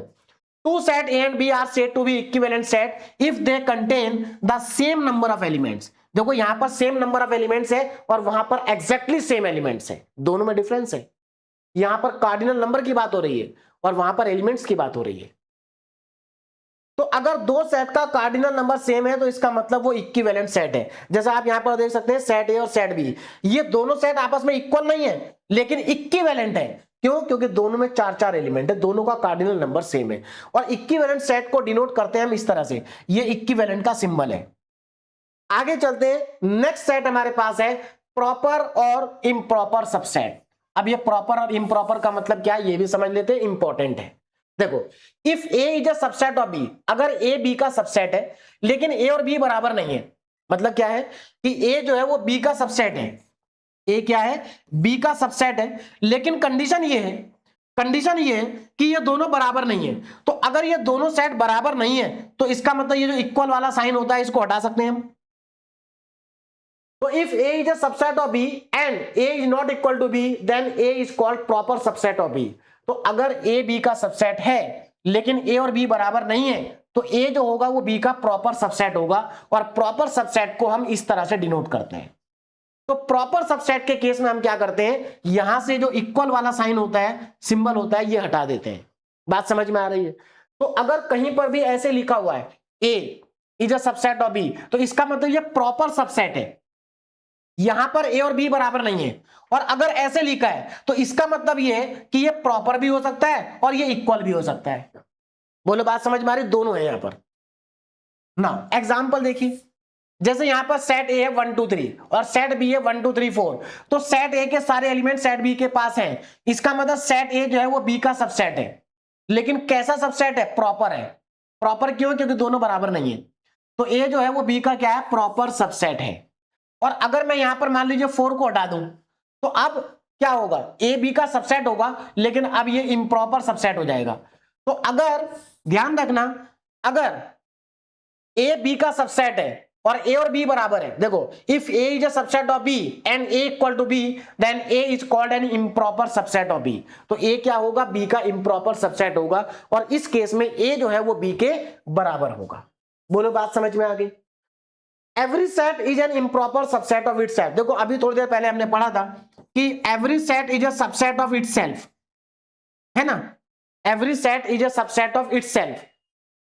two set A and B are said to be equivalent set if they contain the same number of elements. देखो यहां पर सेम नंबर ऑफ एलिमेंट्स है और वहां पर एग्जैक्टली सेम एलिमेंट्स है, दोनों में डिफरेंस है। यहां पर कार्डिनल नंबर की बात हो रही है और वहां पर एलिमेंट्स की बात हो रही है। तो अगर दो सेट का कार्डिनल नंबर सेम है तो इसका मतलब वो इक्विवेलेंट सेट है। जैसा आप यहां पर देख सकते हैं सेट ए और सेट बी, ये दोनों सेट आपस में इक्वल नहीं है लेकिन इक्विवेलेंट है। क्यों? क्योंकि दोनों में 4-4 एलिमेंट है, दोनों का कार्डिनल नंबर सेम है। और इक्विवेलेंट सेट को डिनोट करते हैं हम इस तरह से, ये इक्विवेलेंट का सिंबल है। आगे चलते हैं, नेक्स्ट सेट हमारे पास है प्रॉपर और इम्प्रॉपर सबसेट। अब ये प्रॉपर और इम्प्रॉपर का मतलब क्या है ये भी समझ लेते हैं, इंपॉर्टेंट है। देखो if A is a subset of B, अगर ए बी का सबसेट है लेकिन ए और बी बराबर नहीं है, मतलब क्या है कि ए जो है वो बी का सबसेट है, ए क्या है, बी का सबसेट है, लेकिन कंडीशन ये है, कंडीशन ये है कि ये दोनों बराबर नहीं है। तो अगर ये दोनों सेट बराबर नहीं है तो इसका मतलब ये जो इक्वल वाला साइन होता है इसको हटा सकते हैं हम। तो if a is a subset of b and a is not equal to b then a is called proper subset of b। तो अगर a b का सबसेट है लेकिन a और b बराबर नहीं है तो a जो होगा वो b का प्रॉपर सबसेट होगा, और प्रॉपर सबसेट को हम इस तरह से डिनोट करते हैं। तो प्रॉपर सबसेट के केस में हम क्या करते हैं, यहां से जो इक्वल वाला साइन होता है, सिंबल होता है, ये हटा देते हैं। बात समझ में आ रही है? तो अगर कहीं पर भी ऐसे लिखा हुआ है a is a subset of b तो इसका मतलब ये प्रॉपर सबसेट है, यहां पर ए और बी बराबर नहीं है। और अगर ऐसे लिखा है तो इसका मतलब ये है कि ये प्रॉपर भी हो सकता है और ये इक्वल भी हो सकता है। बोलो बात समझ में आ रही? दोनों है यहां पर ना। एग्जाम्पल देखिए, जैसे यहां पर सेट ए है 1 2 3 और सेट बी है 1 2 3 4, तो सेट ए के सारे एलिमेंट सेट बी के पास हैं। इसका मतलब सेट ए जो है वो बी का सबसेट है, लेकिन कैसा सबसेट है? प्रॉपर है। प्रॉपर क्यों? क्योंकि दोनों बराबर नहीं है। तो ए जो है वो बी का क्या है? प्रॉपर सबसेट है। और अगर मैं यहां पर मान लीजिए 4 को हटा दूं तो अब क्या होगा? ए बी का सबसेट होगा लेकिन अब ये इम्प्रॉपर सबसेट हो जाएगा। तो अगर ध्यान रखना, अगर ए बी का सबसेट है और ए और बी बराबर है, देखो if A is a subset of B and A equal to B then A is called an improper subset of B. तो ए क्या होगा? बी का इम्प्रॉपर सबसेट होगा, और इस केस में ए जो है वो बी के बराबर होगा। बोलो बात समझ में आ गई? Every set is an improper subset of itself. देखो अभी थोड़ी देर पहले हमने पढ़ा था कि every set is a subset of itself, है ना? Every set is a subset of itself.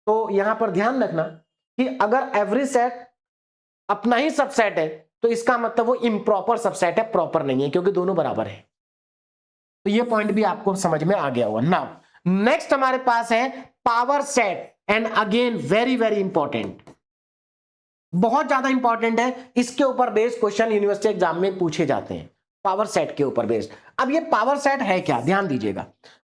तो यहां पर ध्यान रखना कि अगर एवरी सेट अपना ही सबसेट है तो इसका मतलब वो इम्प्रॉपर सबसेट है, प्रॉपर नहीं है, क्योंकि दोनों बराबर है। तो ये पॉइंट भी आपको समझ में आ गया होगा। नाउ नेक्स्ट हमारे पास है power set, and again very very important, बहुत ज्यादा इंपॉर्टेंट है। इसके ऊपर बेस्ड क्वेश्चन यूनिवर्सिटी एग्जाम में पूछे जाते हैं, पावर सेट के ऊपर बेस्ड। अब ये पावर सेट है क्या? ध्यान दीजिएगा,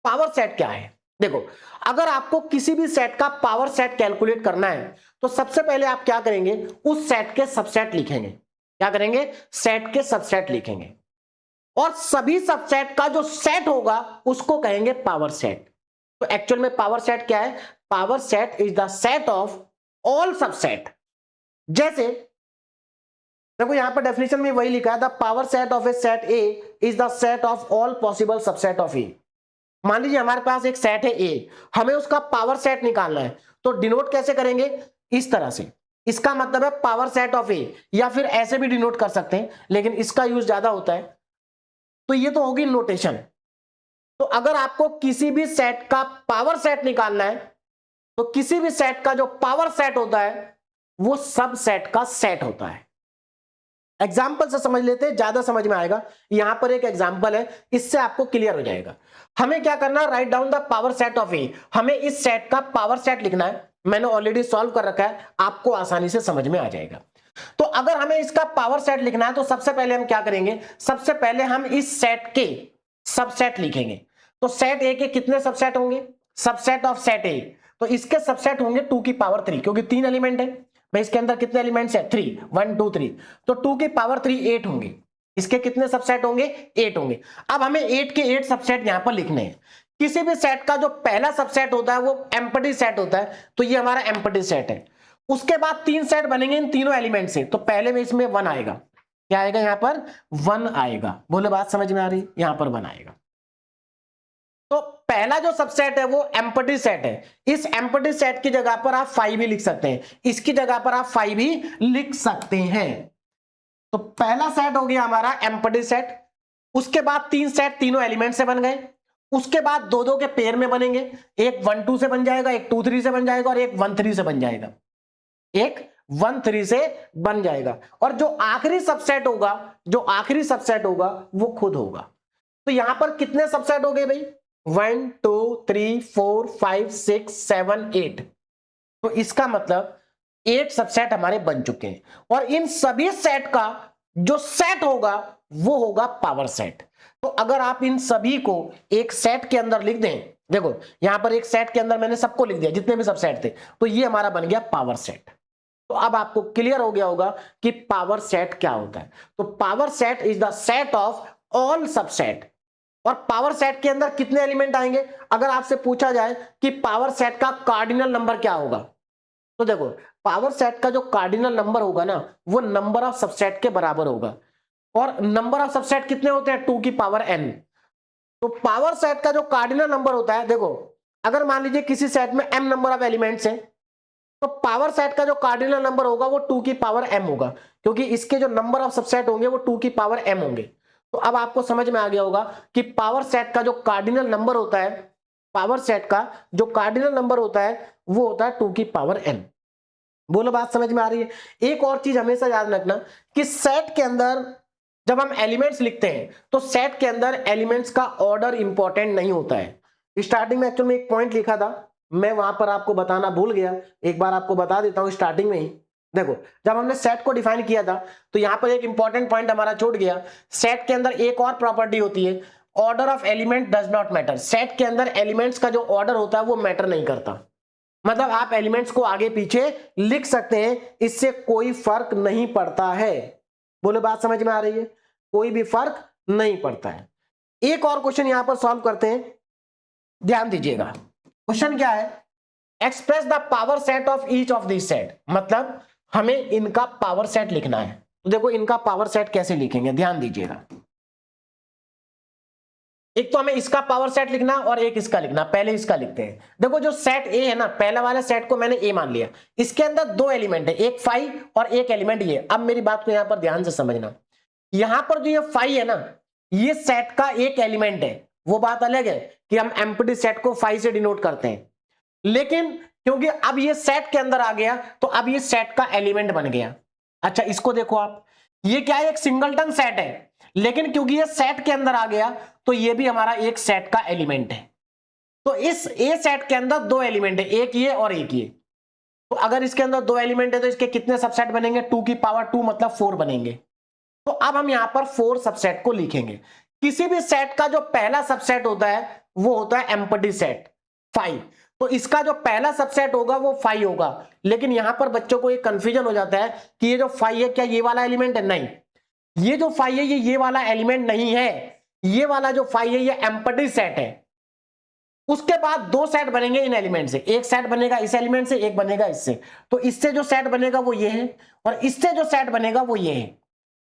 पावर सेट क्या है? देखो अगर आपको किसी भी सेट का पावर सेट कैलकुलेट करना है तो सबसे पहले आप क्या करेंगे? उस सेट के सबसेट लिखेंगे। क्या करेंगे? सेट के सबसेट लिखेंगे, और सभी सबसेट का जो सेट होगा उसको कहेंगे पावर सेट। तो एक्चुअल में पावर सेट क्या है? Power set is the set of all subset. जैसे देखो यहां पर डेफिनेशन में वही लिखा है, the power set of a set A is the set of all possible subset of A. मान लीजिए हमारे पास एक सेट है ए, हमें उसका पावर सेट निकालना है, तो डिनोट कैसे करेंगे? इस तरह से। इसका मतलब है पावर सेट ऑफ ए, या फिर ऐसे भी डिनोट कर सकते हैं लेकिन इसका यूज ज्यादा होता है। तो ये तो होगी नोटेशन। तो अगर आपको किसी भी सेट का पावर सेट निकालना है तो किसी भी सेट का जो पावर सेट होता है वो सब सेट का सेट होता है। एग्जाम्पल से समझ लेते हैं, ज्यादा समझ में आएगा। यहां पर एक एग्जाम्पल है, इससे आपको क्लियर हो जाएगा। हमें क्या करना? Write down the power set of A. हमें इस सेट का पावर सेट लिखना है, मैंने ऑलरेडी सॉल्व कर रखा है, आपको आसानी से समझ में आ जाएगा। तो अगर हमें इसका पावर सेट लिखना है तो सबसे पहले हम क्या करेंगे? सबसे पहले हम इस सेट के सबसेट लिखेंगे। तो सेट ए के कितने सबसेट होंगे? सबसेट ऑफ सेट ए, तो इसके सबसेट होंगे 2 की पावर 3, क्योंकि 3 एलिमेंट है भाई, इसके अंदर कितने एलिमेंट्स है? 3, 1 2 3, तो 2 की पावर 3 8 होंगे। इसके कितने सबसेट होंगे? 8 होंगे। अब हमें 8 के 8 सबसेट यहां पर लिखने हैं। किसी भी सेट का जो पहला सबसेट होता है वो एम्प्टी सेट होता है, तो ये हमारा एम्प्टी सेट है। उसके बाद 3 सेट बनेंगे इन तीनों एलिमेंट से, तो पहले में इसमें 1 आएगा। क्या आएगा? यहां पर 1 आएगा। बोले बात समझ में आ रही? यहां पर 1 आएगा। तो पहला जो सबसेट है वो एम्प्टी सेट है। इस एम्प्टी सेट की जगह पर आप 5 भी लिख सकते हैं, इसकी जगह पर आप 5 भी लिख सकते हैं। तो पहला सेट हो गया हमारा एम्प्टी सेट। उसके बाद 3 सेट तीनों एलिमेंट से बन गए। उसके बाद 2-2 के पेयर में बनेंगे, एक 1 2 से बन जाएगा, एक 2 3 से बन जाएगा, और एक 1 3 से बन जाएगा, एक 1 3 से बन जाएगा। और जो आखिरी सबसेट होगा, जो आखिरी सबसेट होगा वो खुद होगा। तो यहां पर कितने सबसेट हो गए भाई? 1 2 3 4 5 6 7 8। तो इसका मतलब 8 सबसेट हमारे बन चुके हैं, और इन सभी सेट का जो सेट होगा वो होगा पावर सेट। तो अगर आप इन सभी को एक सेट के अंदर लिख दें, देखो यहां पर एक सेट के अंदर मैंने सबको लिख दिया जितने भी सबसेट थे, तो ये हमारा बन गया पावर सेट। तो तो अब आपको क्लियर हो गया होगा कि पावर सेट क्या होता है। तो power set is the set of all subset. और पावर सेट के अंदर कितने एलिमेंट आएंगे? अगर आपसे पूछा जाए कि पावर सेट का कार्डिनल नंबर क्या होगा, तो देखो पावर सेट का जो कार्डिनल नंबर होगा ना, वो नंबर ऑफ सबसेट के बराबर होगा। और नंबर ऑफ सबसेट कितने होते हैं? 2 की पावर n। तो पावर सेट का जो कार्डिनल नंबर होता है, देखो अगर मान लीजिए किसी सेट में m नंबर ऑफ एलिमेंट्स हैं, तो पावर सेट का जो कार्डिनल नंबर होगा वो 2 की पावर m होगा, क्योंकि इसके जो नंबर ऑफ सबसेट होंगे वो 2 की पावर m होंगे। तो अब आपको समझ में आ गया होगा कि पावर सेट का जो कार्डिनल नंबर होता है, पावर सेट का जो कार्डिनल नंबर होता है वो होता है 2 की पावर n। बोलो बात समझ में आ रही है? एक और चीज हमेशा याद रखना कि सेट के अंदर जब हम एलिमेंट्स लिखते हैं तो सेट के अंदर एलिमेंट्स का ऑर्डर इंपॉर्टेंट नहीं होता है। स्टार्टिंग में एक्चुअल में एक पॉइंट लिखा था, मैं वहां पर आपको बताना भूल गया, एक बार आपको बता देता हूं स्टार्टिंग में ही। देखो जब हमने सेट को डिफाइन किया था तो यहां पर एक इंपॉर्टेंट पॉइंट हमारा छूट गया। सेट के अंदर एक और प्रॉपर्टी होती है, order of element does not matter. Set के अंदर एलिमेंट्स का जो ऑर्डर होता है वो मैटर नहीं करता। मतलब आप एलिमेंट्स को आगे पीछे लिख सकते हैं, इससे कोई फर्क नहीं पड़ता है। बोलो बात समझ में आ रही है? कोई भी फर्क नहीं पड़ता है। एक और क्वेश्चन यहां पर सॉल्व करते हैं, ध्यान दीजिएगा। क्वेश्चन क्या है? Express the power set of each of this set. मतलब हमें इनका पावर सेट लिखना है। तो देखो इनका पावर सेट कैसे लिखेंगे, ध्यान दीजिएगा। एक तो हमें इसका पावर सेट लिखना और एक इसका लिखना। पहले इसका लिखते हैं। देखो जो सेट ए है ना, पहला वाला सेट को मैंने ए मान लिया, इसके अंदर 2 एलिमेंट है, एक 5 और एक एलिमेंट ये। अब मेरी बात को यहां पर ध्यान से समझना, यहां पर जो ये 5 है ना, ये सेट का एक एलिमेंट है। वो बात अलग है कि हम एम्प्टी सेट को 5 से डिनोट करते हैं, लेकिन क्योंकि अब ये सेट के अंदर आ गया तो अब ये सेट का एलिमेंट बन गया। अच्छा इसको देखो आप, ये क्या है? एक सिंगलटन सेट है, लेकिन क्योंकि ये सेट के अंदर आ गया तो ये भी हमारा एक सेट का एलिमेंट है। तो इस ए सेट के अंदर 2 एलिमेंट है, एक ये और एक ये। तो अगर इसके अंदर 2 एलिमेंट है तो इसके कितने सबसेट बनेंगे? 2 की पावर 2 मतलब 4 बनेंगे। तो अब हम यहां पर 4 सबसेट को लिखेंगे। किसी भी सेट का जो पहला सबसेट होता है वो होता है एम्प्टी सेट 5। तो इसका जो पहला सबसेट होगा वो 5 होगा। लेकिन यहां पर बच्चों को एक कंफ्यूजन हो जाता है कि ये जो 5 है क्या ये वाला एलिमेंट है? नहीं, ये जो 5 है ये वाला एलिमेंट नहीं है। ये वाला जो 5 है ये एम्प्टी सेट है। उसके बाद 2 सेट बनेंगे इन एलिमेंट से, एक सेट बनेगा इस एलिमेंट से, एक बनेगा इससे। तो इससे जो सेट बनेगा वो ये है और इससे जो सेट बनेगा वो ये है,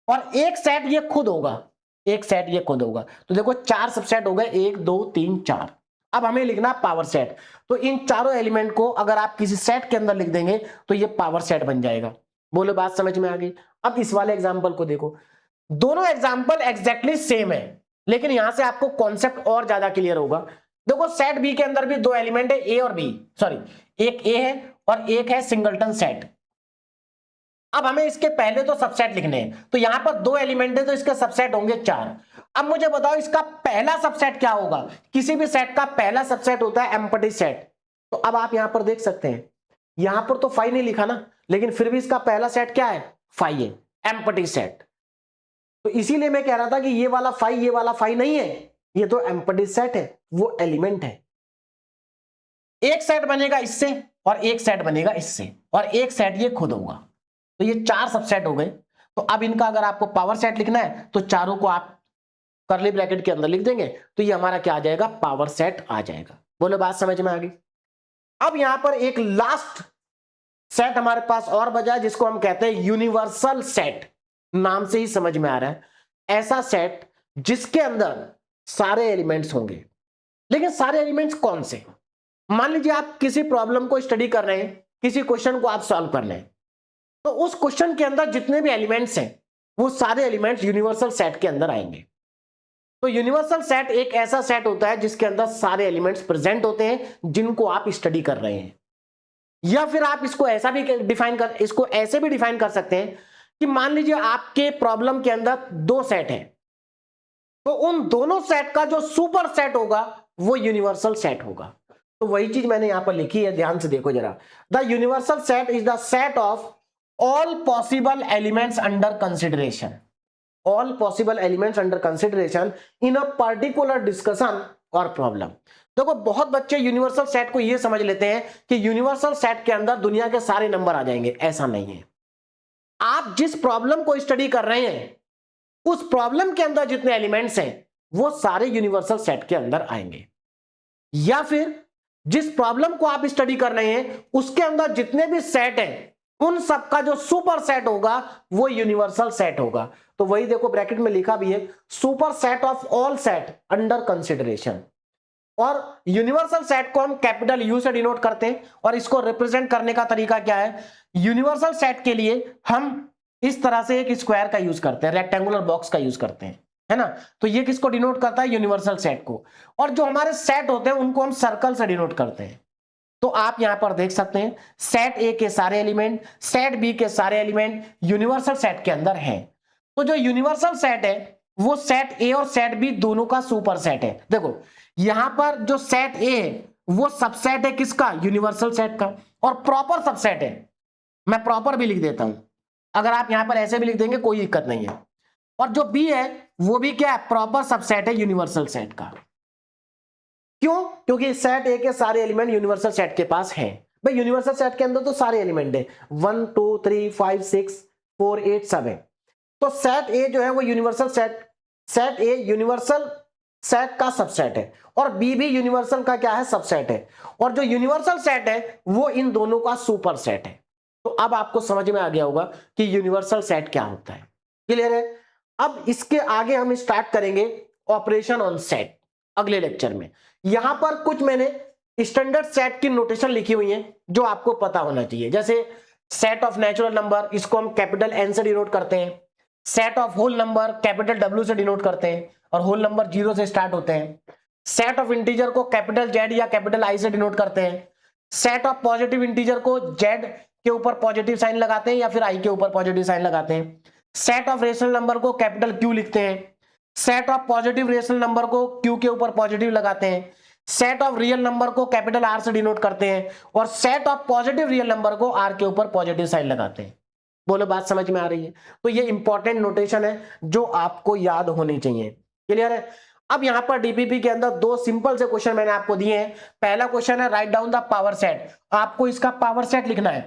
और एक सेट ये खुद होगा, एक सेट ये खुद होगा। तो देखो 4 सबसेट हो गए, 1 2 3 4। अब हमें लिखना पावर सेट। तो इन चारों एलिमेंट को अगर आप किसी सेट के अंदर लिख देंगे तो ये पावर सेट बन जाएगा। बोलो बात समझ में आ गई? अब इस वाले एग्जांपल को देखो, दोनों एग्जांपल एग्जैक्टली सेम है, लेकिन यहां से आपको कॉन्सेप्ट और ज्यादा क्लियर होगा। देखो सेट बी के अंदर भी 2 एलिमेंट है, ए और बी, सॉरी एक ए है और एक है सिंगलटन सेट। अब हमें इसके पहले तो सबसेट लिखने हैं, तो यहां पर 2 एलिमेंट है तो इसके सबसेट होंगे 4। अब मुझे बताओ इसका पहला सबसेट क्या होगा? किसी भी सेट का पहला सबसेट होता है एम्प्टी सेट। तो अब आप यहां पर देख सकते हैं, यहां पर तो 5 नहीं लिखा ना, लेकिन फिर भी इसका पहला सेट क्या है? 5 है, एम्प्टी सेट। तो इसीलिए मैं कह रहा था कि ये वाला 5 ये वाला 5 नहीं है, ये तो एम्प्टी सेट है, वो एलिमेंट है। एक सेट बनेगा इससे और एक सेट बनेगा इससे, और एक सेट ये खुद होगा। तो ये 4 सबसेट हो गए। तो अब इनका अगर आपको पावर सेट लिखना है तो चारों को आप करली ब्रैकेट के अंदर लिख देंगे, तो ये हमारा क्या आ जाएगा? पावर सेट आ जाएगा। बोलो बात समझ में आ गई? अब यहां पर एक लास्ट सेट हमारे पास और बचा है, जिसको हम कहते हैं यूनिवर्सल सेट। नाम से ही समझ में आ रहा है, ऐसा सेट जिसके अंदर सारे एलिमेंट्स होंगे। लेकिन सारे एलिमेंट्स कौन से? मान लीजिए आप किसी प्रॉब्लम को स्टडी कर रहे हैं, किसी क्वेश्चन को आप सॉल्व कर रहे हैं, तो उस क्वेश्चन के अंदर जितने भी एलिमेंट्स हैं वो सारे एलिमेंट्स यूनिवर्सल सेट के अंदर आएंगे। तो यूनिवर्सल सेट एक ऐसा सेट होता है जिसके अंदर सारे एलिमेंट्स प्रेजेंट होते हैं जिनको आप स्टडी कर रहे हैं। या फिर आप इसको ऐसा भी इसको ऐसे भी डिफाइन कर सकते हैं कि मान लीजिए आपके प्रॉब्लम के अंदर 2 सेट है, तो उन दोनों सेट का जो सुपर सेट होगा वो यूनिवर्सल सेट होगा। तो वही चीज मैंने यहां पर लिखी है, ध्यान से देखो जरा। The universal set is the set of all possible elements under consideration, all possible elements under consideration in a particular discussion or problem। देखो बहुत बच्चे यूनिवर्सल सेट को यह समझ लेते हैं कि यूनिवर्सल सेट के अंदर दुनिया के सारे नंबर आ जाएंगे, ऐसा नहीं है। आप जिस प्रॉब्लम को स्टडी कर रहे हैं उस प्रॉब्लम के अंदर जितने एलिमेंट्स हैं वो सारे यूनिवर्सल सेट के अंदर आएंगे, या फिर जिस प्रॉब्लम को आप स्टडी कर रहे हैं उसके अंदर जितने भी सेट हैं उन सबका जो सुपर सेट होगा वो यूनिवर्सल सेट होगा। तो वही देखो ब्रैकेट में लिखा भी है, super set of all set under consideration. और यूनिवर्सल सेट को हम कैपिटल यू से डिनोट करते हैं, और इसको रिप्रेजेंट करने का तरीका क्या है, यूनिवर्सल सेट के लिए हम इस तरह से एक स्क्वायर का यूज करते हैं, रेक्टेंगुलर बॉक्स का यूज करते हैं, है ना। तो ये किसको डिनोट करता है, यूनिवर्सल सेट को। और जो हमारे सेट होते हैं उनको हम सर्कल से डिनोट करते हैं। तो आप यहां पर देख सकते हैं सेट ए के सारे एलिमेंट, सेट बी के सारे एलिमेंट यूनिवर्सल सेट के अंदर हैं। तो जो यूनिवर्सल सेट है वो सेट ए और सेट बी दोनों का सुपर सेट है। देखो यहां पर जो सेट ए है वो सबसेट है किसका, यूनिवर्सल सेट का, और प्रॉपर सबसेट है। मैं प्रॉपर भी लिख देता हूं, अगर आप यहां पर ऐसे भी लिख देंगे कोई दिक्कत नहीं है। और जो बी है वो भी क्या है, प्रॉपर सबसेट है यूनिवर्सल सेट का। क्यों, क्योंकि सेट ए के सारे एलिमेंट यूनिवर्सल सेट के पास हैं। भाई यूनिवर्सल सेट के अंदर तो सारे एलिमेंट है, 1 2 3 5 6 4 8 सब है। तो सेट ए जो है वो universal set a universal set का सबसेट है, और बी भी यूनिवर्सल का क्या है, सबसेट है। और जो यूनिवर्सल सेट है वो इन दोनों का सुपर सेट है। तो अब आपको समझ में आ गया होगा कि यूनिवर्सल सेट क्या होता है। क्लियर है। अब इसके आगे हम स्टार्ट करेंगे ऑपरेशन ऑन सेट अगले लेक्चर में। यहां पर कुछ मैंने स्टैंडर्ड सेट की नोटेशन लिखी हुई है जो आपको पता होना चाहिए। जैसे सेट ऑफ नेचुरल नंबर, इसको हम कैपिटल एन से डिनोट करते हैं। Set of whole number capital W से डिनोट करते हैं, और होल नंबर 0 से स्टार्ट होते हैं। सेट ऑफ इंटीजर को कैपिटल जेड या कैपिटल आई से डिनोट करते हैं। सेट ऑफ पॉजिटिव इंटीजर को जेड के ऊपर पॉजिटिव साइन लगाते हैं या फिर आई के ऊपर पॉजिटिव साइन लगाते हैं। सेट ऑफ रेशनल नंबर को कैपिटल क्यू लिखते हैं। Set of positive rational number को क्यू के ऊपर पॉजिटिव लगाते हैं। सेट ऑफ रियल नंबर को कैपिटल आर से डिनोट करते हैं, और set of positive real number को आर के ऊपर पॉजिटिव साइन लगाते हैं। बोलो बात समझ में आ रही है। तो ये इंपॉर्टेंट नोटेशन है जो आपको याद होनी चाहिए। क्लियर है। अब यहां पर डीपीपी के अंदर दो सिंपल से क्वेश्चन मैंने आपको दिए हैं। पहला क्वेश्चन है right down the power set. आपको इसका पावर सेट लिखना है,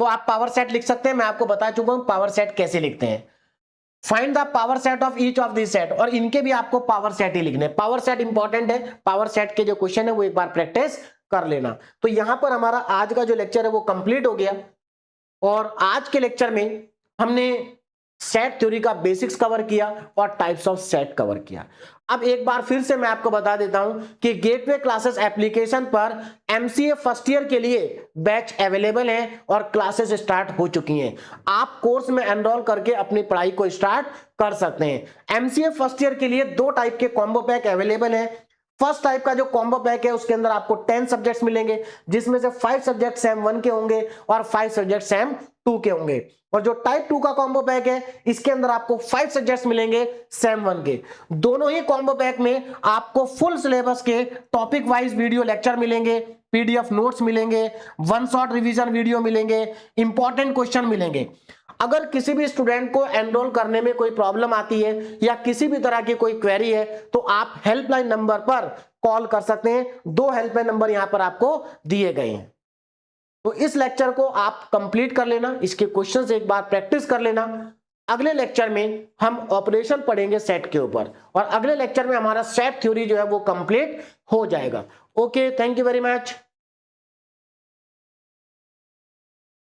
तो आप पावर सेट लिख सकते हैं। मैं आपको बता चुका हूं पावर सेट कैसे लिखते हैं। Find the power set of each of this set, और इनके भी आपको पावर सेट ही लिखने। पावर सेट इंपॉर्टेंट है, पावर सेट के जो क्वेश्चन है वो एक बार प्रैक्टिस कर लेना। तो यहां पर हमारा आज का जो लेक्चर है वो कंप्लीट हो गया, और आज के लेक्चर में हमने सेट थ्योरी का बेसिक्स कवर किया और टाइप्स ऑफ सेट कवर किया। अब एक बार फिर से मैं आपको बता देता हूं कि गेटवे क्लासेस एप्लीकेशन पर एमसीए फर्स्ट ईयर के लिए बैच अवेलेबल है और क्लासेस स्टार्ट हो चुकी हैं। आप कोर्स में एनरोल करके अपनी पढ़ाई को स्टार्ट कर सकते हैं। एमसीए फर्स्ट ईयर के लिए 2 टाइप के कॉम्बो पैक अवेलेबल है। फर्स्ट टाइप का जो कॉम्बो पैक है उसके अंदर आपको 10 सब्जेक्ट्स मिलेंगे, जिसमें से 5 सब्जेक्ट सेम 1 के होंगे और 5 सब्जेक्ट सेम 2 के होंगे। और जो टाइप 2 का कॉम्बो पैक है इसके अंदर आपको 5 सब्जेक्ट्स मिलेंगे सेम 1 के। दोनों ही कॉम्बो पैक में आपको फुल सिलेबस के टॉपिक वाइज वीडियो लेक्चर मिलेंगे, पीडीएफ नोट्स मिलेंगे, 1 शॉट रिवीजन वीडियो मिलेंगे, इंपॉर्टेंट क्वेश्चन मिलेंगे। अगर किसी भी स्टूडेंट को एनरोल करने में कोई प्रॉब्लम आती है या किसी भी तरह की कोई क्वेरी है तो आप हेल्पलाइन नंबर पर कॉल कर सकते हैं। 2 हेल्पलाइन नंबर यहां पर आपको दिए गए हैं। तो इस लेक्चर को आप कंप्लीट कर लेना, इसके क्वेश्चंस एक बार प्रैक्टिस कर लेना। अगले लेक्चर में हम ऑपरेशन पढ़ेंगे सेट के ऊपर, और अगले लेक्चर में हमारा सेट थ्योरी जो है वो कंप्लीट हो जाएगा। Okay, thank you very much.